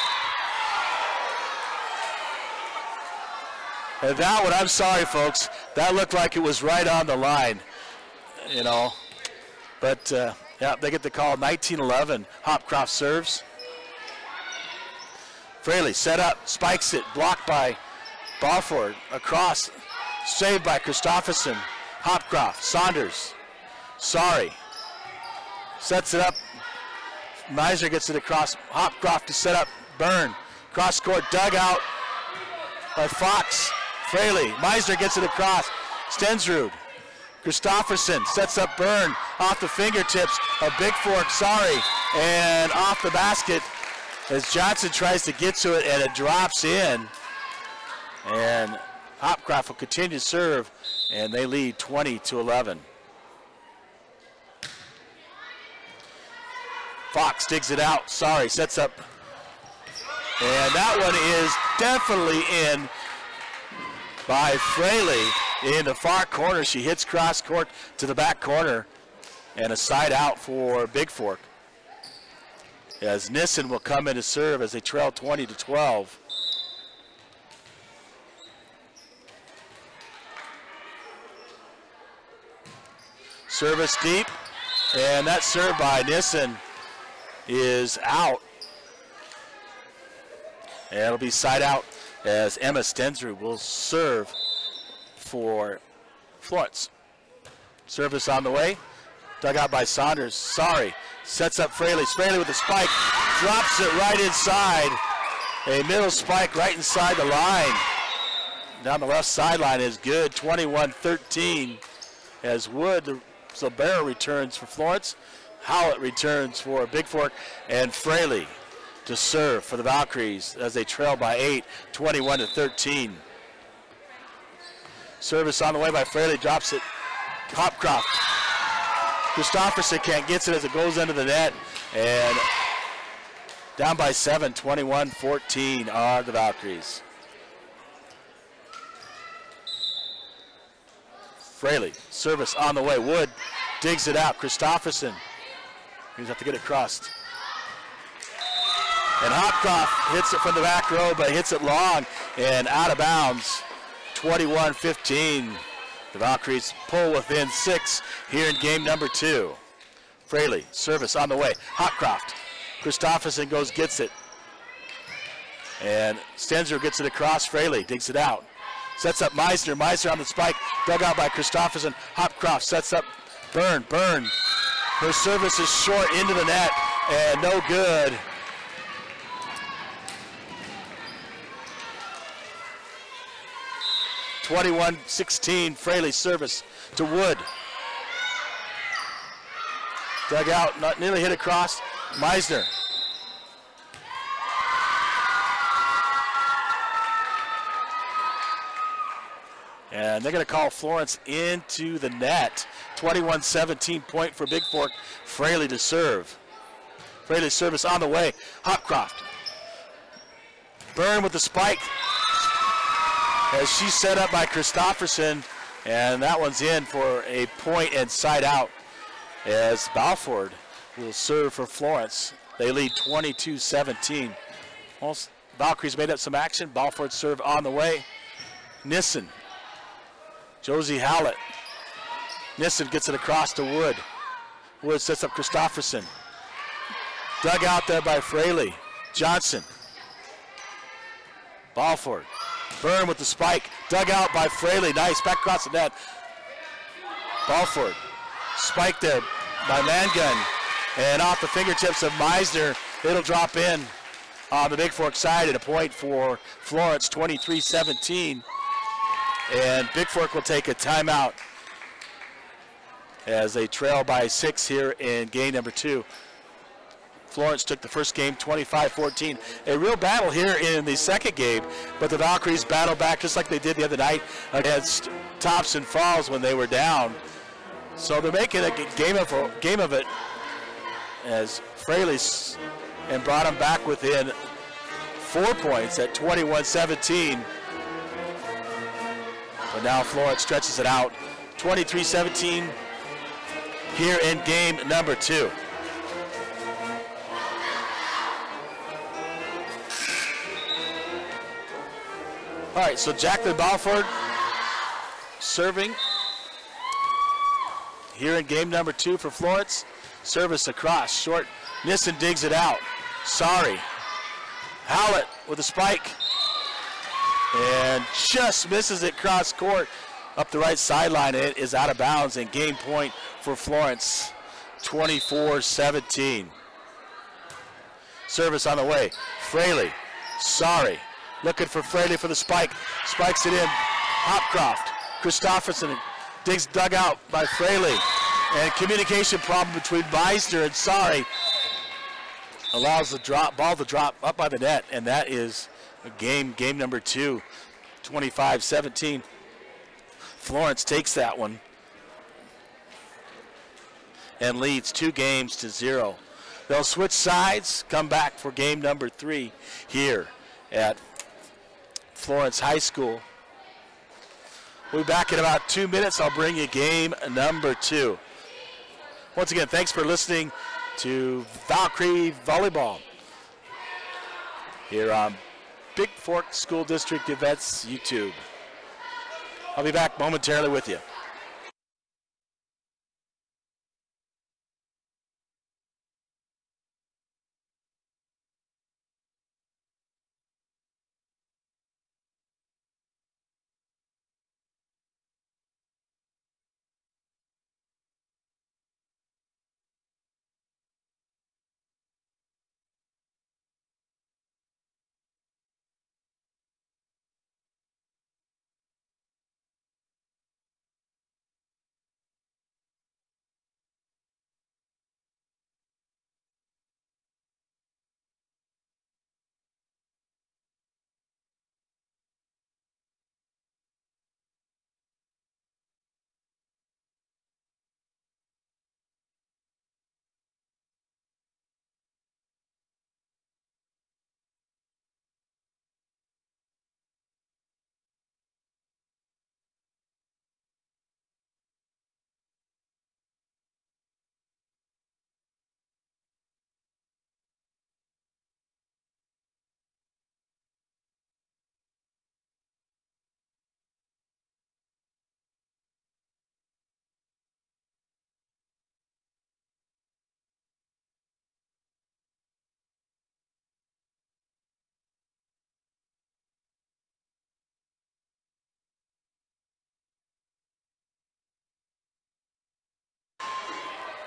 And that one, I'm sorry, folks. That looked like it was right on the line, you know. But, yeah, they get the call. 19-11. Hopcroft serves. Fraley set up, spikes it, blocked by Balford. Across, saved by Christopherson. Hopcroft, Saunders. Sorry. Sets it up. Meisner gets it across. Hopcroft to set up Byrne. Cross court, dug out by Fox. Fraley. Meisner gets it across. Stensrud Christofferson sets up Byrne off the fingertips of Bigfork, sorry, and off the basket as Johnson tries to get to it and it drops in. And Hopcroft will continue to serve and they lead 20-11. Fox digs it out, sorry, sets up. And that one is definitely in by Fraley in the far corner. She hits cross court to the back corner and a side out for Bigfork. As Nissen will come in to serve as they trail 20-12. Service deep, and that serve by Nissen is out. And it'll be side out as Emma Stensrud will serve for Florence. Service on the way. Dug out by Saunders. Sorry. Sets up Fraley. Fraley with the spike. Drops it right inside. A middle spike right inside the line. Down the left sideline is good. 21-13 as Wood, so Barrow returns for Florence. Howlett returns for Bigfork, and Fraley to serve for the Valkyries as they trail by 8, 21-13. Service on the way by Fraley, drops it. Hopcroft. Christofferson can't get it as it goes into the net, and down by 7, 21-14 are the Valkyries. Fraley, service on the way. Wood digs it out. Christofferson. He's have to get it crossed. And Hopcroft hits it from the back row, but hits it long and out of bounds. 21-15. The Valkyries pull within 6 here in game number 2. Fraley, service on the way. Hopcroft. Christofferson goes, gets it. And Stenzer gets it across. Fraley digs it out. Sets up Meisner. Meisner on the spike. Dug out by Christofferson. Hopcroft sets up Byrne. Byrne. Her service is short into the net and no good. (21-16) Fraley service to Wood. Dug out, not nearly hit across. Meisner. And they're going to call Florence into the net. 21-17 point for Bigfork. Fraley to serve. Fraley's service on the way. Hopcroft. Byrne with the spike. As she's set up by Christofferson. And that one's in for a point and side out. As Balford will serve for Florence. They lead 22-17. Most Valkyries made up some action. Balford serve on the way. Nissen. Josie Howlett. Nissen gets it across to Wood. Wood sets up Christofferson. Dug out there by Fraley. Johnson. Balford. Byrne with the spike. Dug out by Fraley. Nice. Back across the net. Balford. Spike there by Mangun. And off the fingertips of Meisner. It'll drop in on the Bigfork side and a point for Florence. 23-17. And Bigfork will take a timeout as they trail by 6 here in game number 2. Florence took the first game 25-14. A real battle here in the second game, but the Valkyries battled back just like they did the other night against Thompson Falls when they were down. So they're making a game of it as Fraley and brought them back within 4 points at 21-17. But now Florence stretches it out. 23-17 here in game number 2. All right, so Jacqueline Balford serving here in game number 2 for Florence. Service across, short. Nissen digs it out. Sorry. Howlett with a spike. And just misses it cross court up the right sideline. It is out of bounds and game point for Florence. 24-17. Service on the way. Fraley. Sorry. Looking for Fraley for the spike. Spikes it in. Hopcroft. Christofferson Diggs dug out by Fraley. And communication problem between Meisner and Sari allows the ball to drop up by the net, and that is a game number 2, 25-17. Florence takes that one and leads 2-0. They'll switch sides, come back for game number 3 here at Florence High School. We'll be back in about 2 minutes. I'll bring you game number 2. Once again, thanks for listening to Valkyrie Volleyball here on Bigfork School District Events YouTube. I'll be back momentarily with you.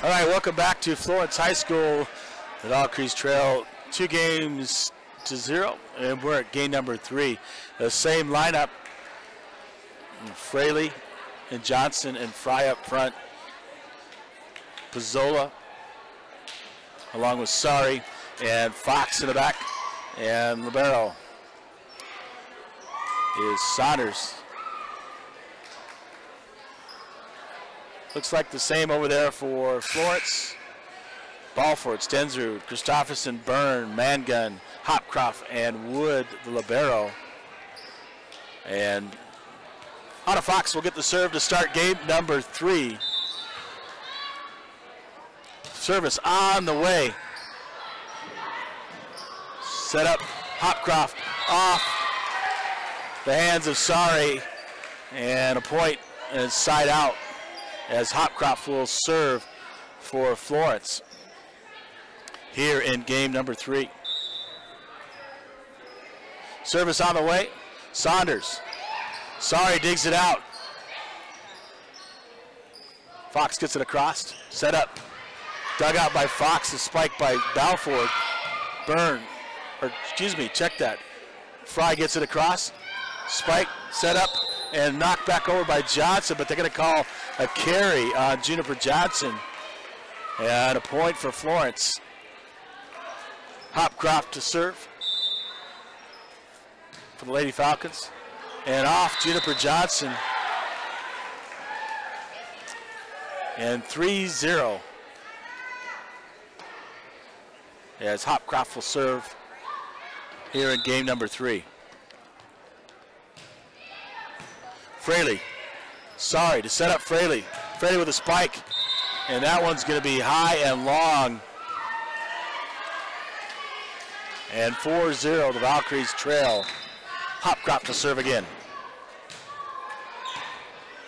All right, welcome back to Florence High School at Valkyrie's Trail. 2-0, and we're at game number 3. The same lineup, Fraley and Johnson and Fry up front. Pizzola along with Sari and Fox in the back, and libero is Saunders. Looks like the same over there for Florence. Balford, Stensrud, Christopherson, Byrne, Mangun, Hopcroft, and Wood, the libero. And Anna Fox will get the serve to start game number 3. Service on the way. Set up, Hopcroft off the hands of Sari, and a point and side out as Hopcroft will serve for Florence here in game number 3. Service on the way. Saunders. Sari digs it out. Fox gets it across. Set up. Dug out by Fox. A spike by Balford. Check that. Fry gets it across. Spike, set up, and knocked back over by Johnson, but they're going to call a carry on Juniper Johnson. And a point for Florence. Hopcroft to serve for the Lady Falcons. And off Juniper Johnson. And 3-0. As Hopcroft will serve here in game number 3. Fraley. Sorry, to set up Fraley. Fraley with a spike. And that one's going to be high and long. And 4-0, the Valkyries trail. Hopcroft to serve again.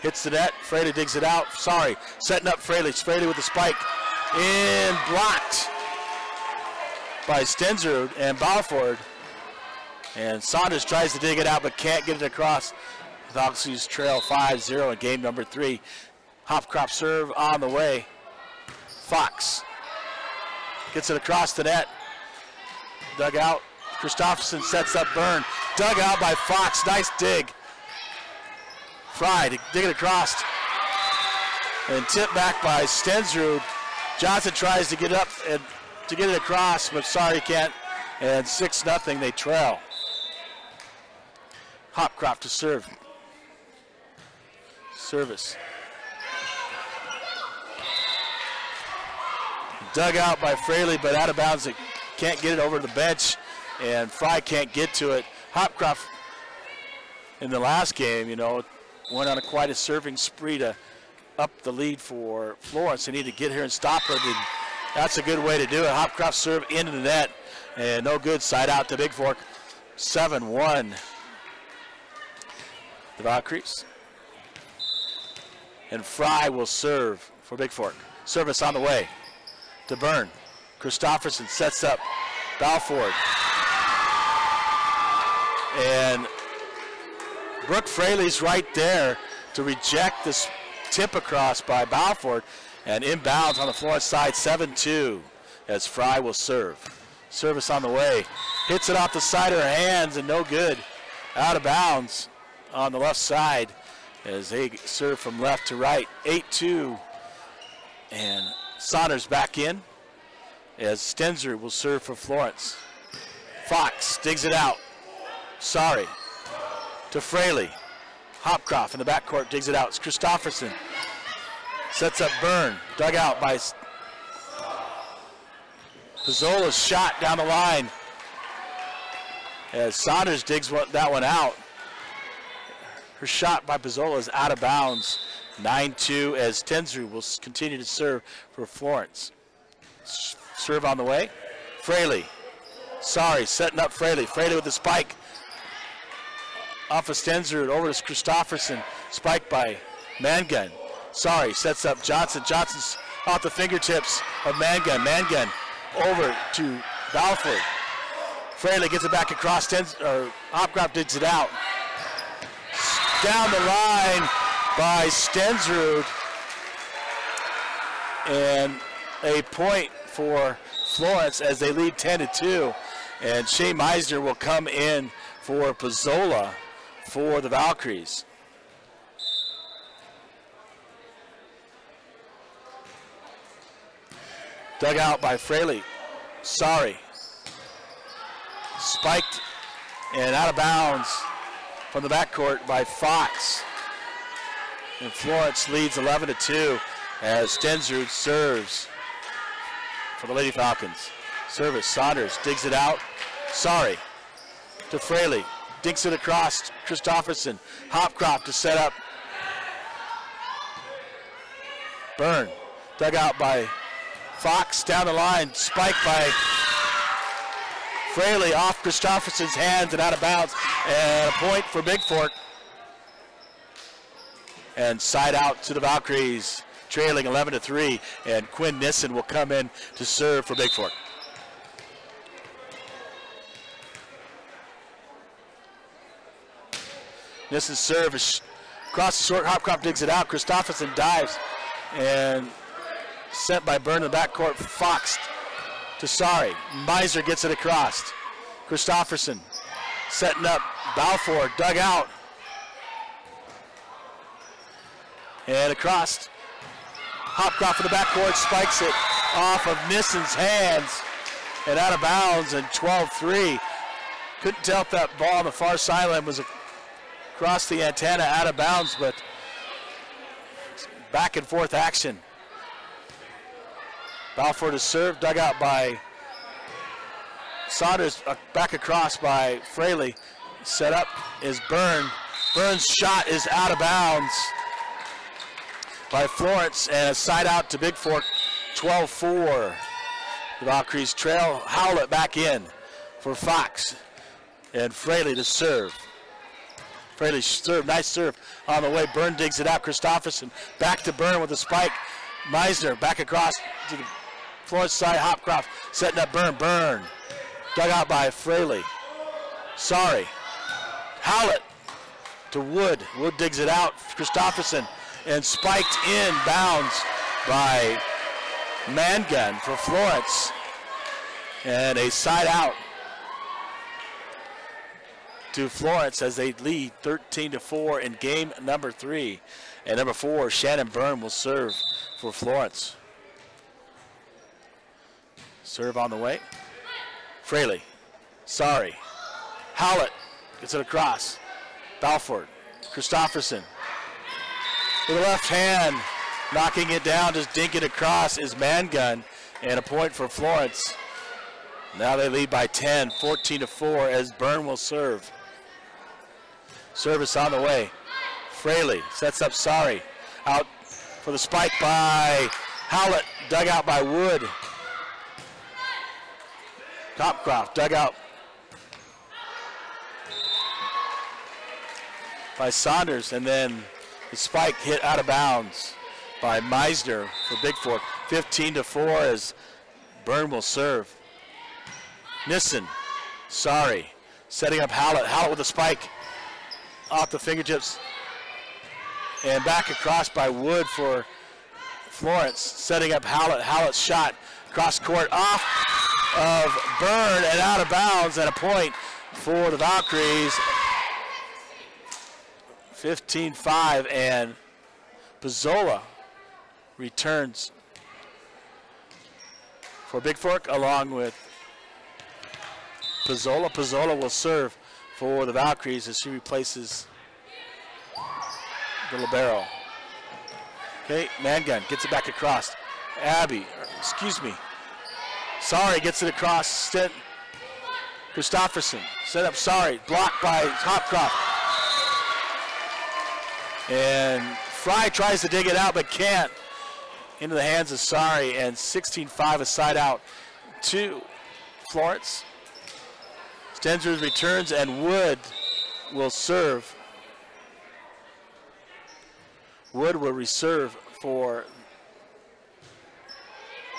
Hits the net. Fraley digs it out. Sorry, setting up Fraley. Fraley with the spike. And blocked by Stensrud and Balford. And Saunders tries to dig it out but can't get it across. Valkyries trail 5-0 in game number 3. Hopcroft serve on the way. Fox gets it across the net. Dug out. Christopherson sets up Byrne. Dug out by Fox. Nice dig. Fry to dig it across. And tipped back by Stensrud. Johnson tries to get up and to get it across, but sorry, can't. And 6-0, they trail. Hopcroft to serve. Service. Dug out by Fraley, but out of bounds. It can't get it over the bench, and Fry can't get to it. Hopcroft in the last game, went on quite a serving spree to up the lead for Florence. They need to get here and stop her. And that's a good way to do it. Hopcroft serve into the net, and no good. Side out to Bigfork. 7-1. The Valkyries. And Fry will serve for Bigfork. Service on the way to Byrne. Christofferson sets up Balford. And Brooke Fraley's right there to reject this tip across by Balford. And inbounds on the Florence side, 7-2, as Fry will serve. Service on the way. Hits it off the side of her hands and no good. Out of bounds on the left side as they serve from left to right. 8-2. And Saunders back in as Stenzer will serve for Florence. Fox digs it out. Sorry. To Fraley. Hopcroft in the backcourt digs it out. It's Christofferson. Sets up Byrne. Dug out by Pizzola's shot down the line. As Saunders digs that one out. Her shot by Pizzola is out of bounds. 9-2 as Tenzu will continue to serve for Florence. Serve on the way. Fraley. Sorry, setting up Fraley. Fraley with the spike. Off of Stenzer over to Christofferson. Spike by Mangun. Sorry, sets up Johnson. Johnson's off the fingertips of Mangun. Mangun over to Balford. Fraley gets it back across. Hopcroft digs it out. Down the line by Stensrud. And a point for Florence as they lead 10-2. And Shea Meisner will come in for Pizzola for the Valkyries. Dug out by Fraley. Sorry. Spiked and out of bounds from the backcourt by Fox. And Florence leads 11-2 as Stensrud serves for the Lady Falcons. Service, Saunders digs it out. Sorry. To Fraley. Dinks it across. Christofferson. Hopcroft to set up. Byrne. Dug out by Fox down the line. Spike by Fraley off Christofferson's hands and out of bounds. And a point for Bigfork. And side out to the Valkyries, trailing 11-3. And Quinn Nissen will come in to serve for Bigfork. Nissen's serve is across the short. Hopcroft digs it out. Christofferson dives and sent by Byrne in the backcourt. Fox to Sari. Meisner gets it across. Christofferson setting up. Balfour dug out. And across. Hopcroft in the backcourt spikes it off of Nissen's hands and out of bounds, and 12-3. Couldn't tell if that ball on the far sideline was across the antenna out of bounds, but back and forth action. Balfour to serve, dug out by Saunders, back across by Fraley. Set up is Byrne. Byrne's shot is out of bounds by Florence, and a side out to Bigfork. 12-4. The Valkyries trail. Howlett back in for Fox. And Fraley to serve. Fraley serve, nice serve on the way. Byrne digs it out. Christofferson back to Byrne with a spike. Meisner back across to the Florence side. Hopcroft setting up Byrne. Byrne dug out by Fraley. Sorry. Howlett to Wood. Wood digs it out. Christofferson and spiked in bounds by Mangun for Florence. And a side out to Florence as they lead 13-4 in game number 3. And number 4, Shannon Byrne will serve for Florence. Serve on the way. Fraley. Sorry. Howlett gets it across. Balfour. Christofferson. With the left hand, knocking it down, just dinking across is Mangun. And a point for Florence. Now they lead by 10, 14-4 as Byrne will serve. Service on the way. Fraley sets up Sorry. Out for the spike by Howlett, dug out by Wood. Copcroft dug out by Saunders, and then the spike hit out of bounds by Meisner for Bigfork. 15-4 as Byrne will serve. Nissen, Sorry, setting up Howlett. Howlett with a spike off the fingertips and back across by Wood for Florence, setting up Howlett. Howlett's shot cross court off of Byrne and out of bounds, and a point for the Valkyries. 15-5, and Pizzola returns for Bigfork along with Pizzola. Pizzola will serve for the Valkyries as she replaces the libero. Okay, Mangun gets it back across. Sorry gets it across. Christofferson set up Sorry, blocked by Hopcroft. And Fry tries to dig it out but can't. Into the hands of Sorry, and 16-5, a side out to Florence. Stensers returns and Wood will serve. Wood will reserve for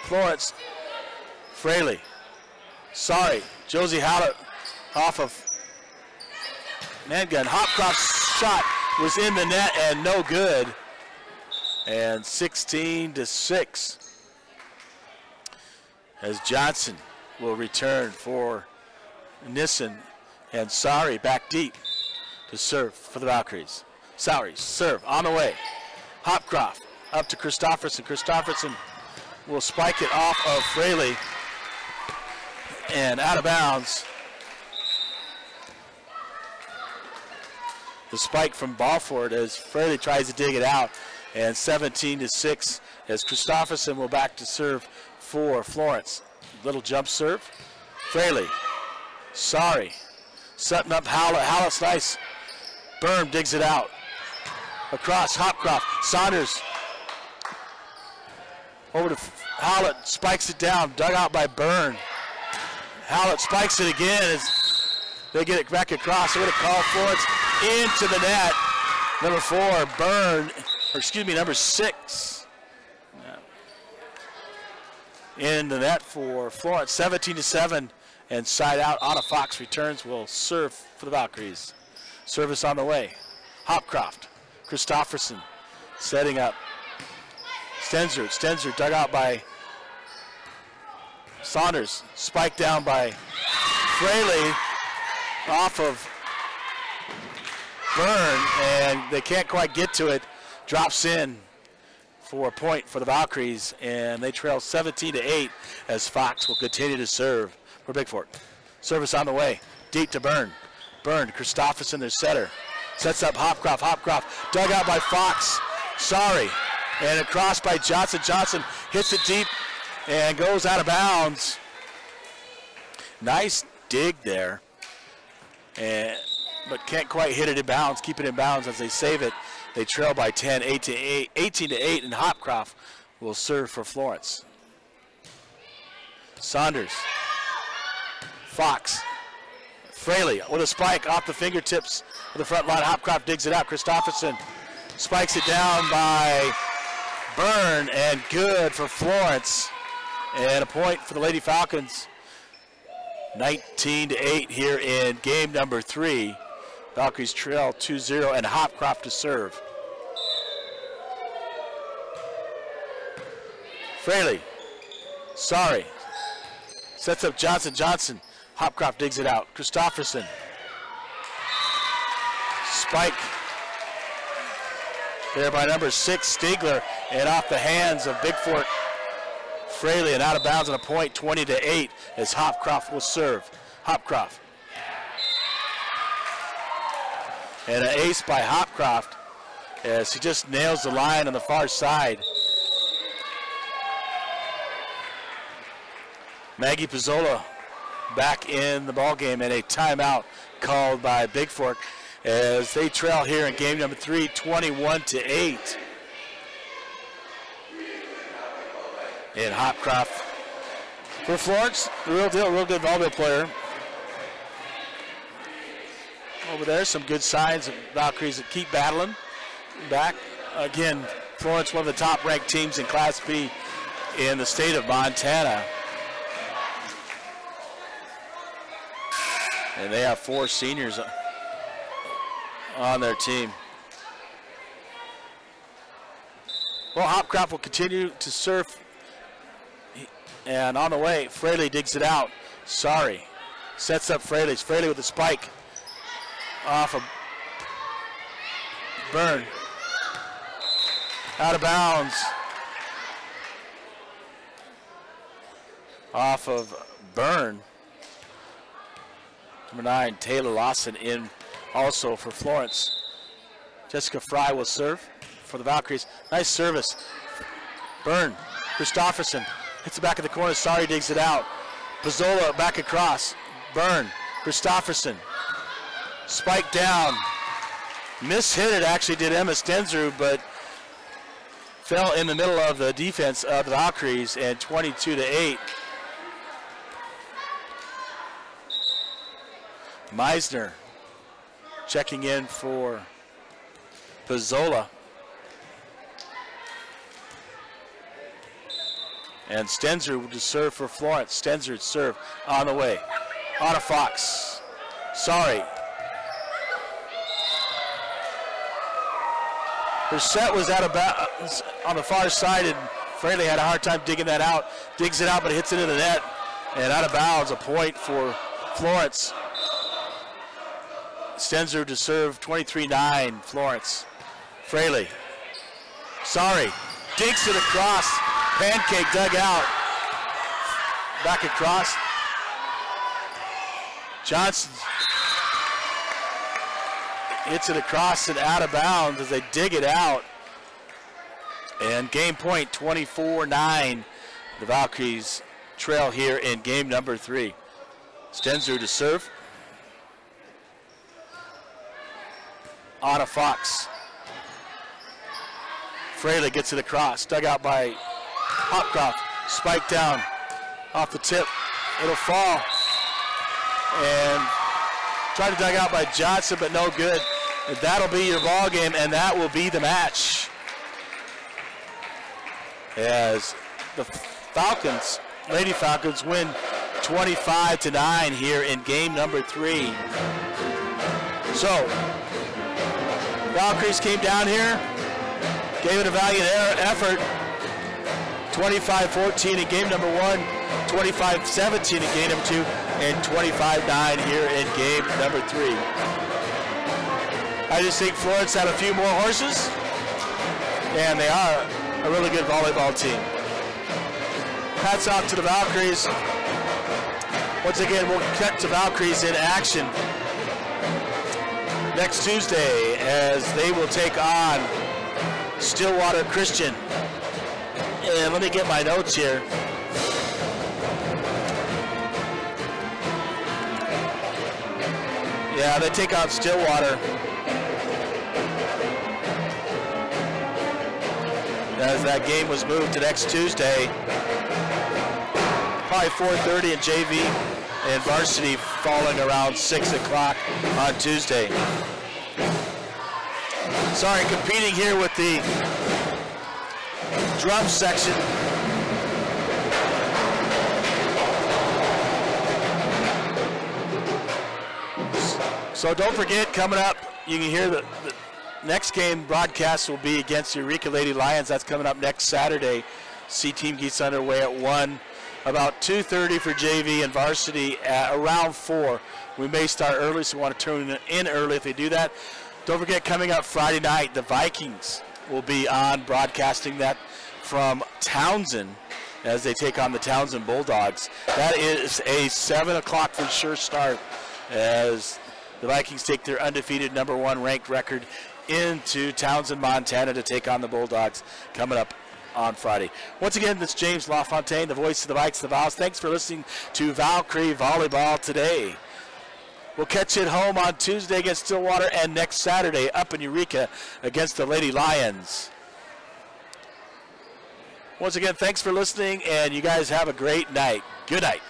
Florence. Fraley. Sorry. Josie Howlett off of Mangun. Hopcroft's shot was in the net and no good. And 16-6 as Johnson will return for Nissen, and Sorry back deep to serve for the Valkyries. Sorry, serve on the way. Hopcroft up to Christofferson. Christofferson will spike it off of Fraley and out of bounds. The spike from Balfour as Fraley tries to dig it out, and 17-6 as Christofferson will back to serve for Florence. Little jump serve. Fraley. Sorry. Setting up Howlett. Howlett's nice. Byrne digs it out. Across Hopcroft. Saunders. Over to Howlett. Spikes it down. Dug out by Byrne. Howlett spikes it again as they get it back across. They're going to call Florence into the net. Number 4, Byrne. Or excuse me, number 6. In the net for Florence. 17-7. And side out. Anna Fox returns, will serve for the Valkyries. Service on the way. Hopcroft. Christofferson setting up. Stenzer dug out by Saunders. Spiked down by Fraley off of Byrne, and they can't quite get to it. Drops in for a point for the Valkyries, and they trail 17-8 as Fox will continue to serve for Bigfork. Service on the way. Deep to Byrne. Byrne, Christofferson, their setter. Sets up Hopcroft. Hopcroft dug out by Fox. Sorry. And across by Johnson. Johnson hits it deep and goes out of bounds. Nice dig there. But can't quite hit it in bounds. Keep it in bounds as they save it. They trail by 10, 18-8, and Hopcroft will serve for Florence. Saunders. Fox. Fraley with a spike off the fingertips of the front line. Hopcroft digs it out. Christofferson spikes it down by Byrne, and good for Florence. And a point for the Lady Falcons. 19-8 here in game number 3. Valkyries trail 2-0, and Hopcroft to serve. Fraley. Sorry. Sets up Johnson. Johnson. Hopcroft digs it out. Christofferson. Spike there by number 6, Stiegler, and off the hands of Bigfork Fraley, and out of bounds on a point, 20-8, as Hopcroft will serve. Hopcroft. And an ace by Hopcroft as he just nails the line on the far side. Maggie Pizzola back in the ballgame, and a timeout called by Bigfork as they trail here in game number 3, 21-8. And Hopcroft for Florence, the real deal, real good volleyball player. Over there, some good signs of Valkyries that keep battling back. Again, Florence, one of the top-ranked teams in Class B in the state of Montana. And they have 4 seniors on their team. Well, Hopcroft will continue to serve. And on the way, Fraley digs it out. Sorry. Sets up Fraley. Fraley with a spike. Off of Byrne. Out of bounds. Off of Byrne. Number 9, Taylor Lawson in also for Florence. Jessica Fry will serve for the Valkyries. Nice service. Byrne. Christofferson hits the back of the corner. Sorry digs it out. Pizzola back across. Byrne. Christofferson. Spike down. Mishit it actually did Emma Stenzer, but fell in the middle of the defense of the Valkyries, and 22-8. Meisner checking in for Pizzola. And Stenzer will just serve for Florence. Stenzer serve on the way. On a Fox. Sorry. Her set was out of bounds on the far side, and Fraley had a hard time digging that out. Digs it out, but it hits into the net. And out of bounds, a point for Florence. Stenzer to serve, 23-9, Florence. Fraley. Sorry. Digs it across. Pancake dug out. Back across. Johnson hits it across and out of bounds as they dig it out. And game point, 24-9. The Valkyries trail here in game number 3. Stenzer to serve. On a Fox. Fraley gets it across. Dug out by Hopcroft. Spike down off the tip. It'll fall. And tried to dug out by Johnson, but no good. And that'll be your ball game, and that will be the match. As the Falcons, Lady Falcons, win 25-9 here in game number 3. So, Valkyries came down here, gave it a valiant effort. 25-14 in game number 1, 25-17 in game number 2, and 25-9 here in game number 3. I just think Florence had a few more horses, and they are a really good volleyball team. Hats off to the Valkyries. Once again, we'll cut to Valkyries in action next Tuesday as they will take on Stillwater Christian. And let me get my notes here. Yeah, they take on Stillwater. As that game was moved to next Tuesday. Probably 4:30 in JV and varsity falling around 6 o'clock on Tuesday. Sorry, competing here with the drum section. So don't forget, coming up, you can hear the next game broadcast will be against Eureka Lady Lions. That's coming up next Saturday. C-Team gets underway at 1. About 2:30 for JV and varsity at around 4. We may start early, so we want to tune in early if they do that. Don't forget, coming up Friday night, the Vikings will be on broadcasting that from Townsend as they take on the Townsend Bulldogs. That is a 7 o'clock for sure start as the Vikings take their undefeated #1 ranked record into Townsend, Montana to take on the Bulldogs coming up on Friday. Once again, this is James LaFontaine, the voice of the Vikes, the Vols. Thanks for listening to Valkyrie Volleyball today. We'll catch you at home on Tuesday against Stillwater and next Saturday up in Eureka against the Lady Lions. Once again, thanks for listening, and you guys have a great night. Good night.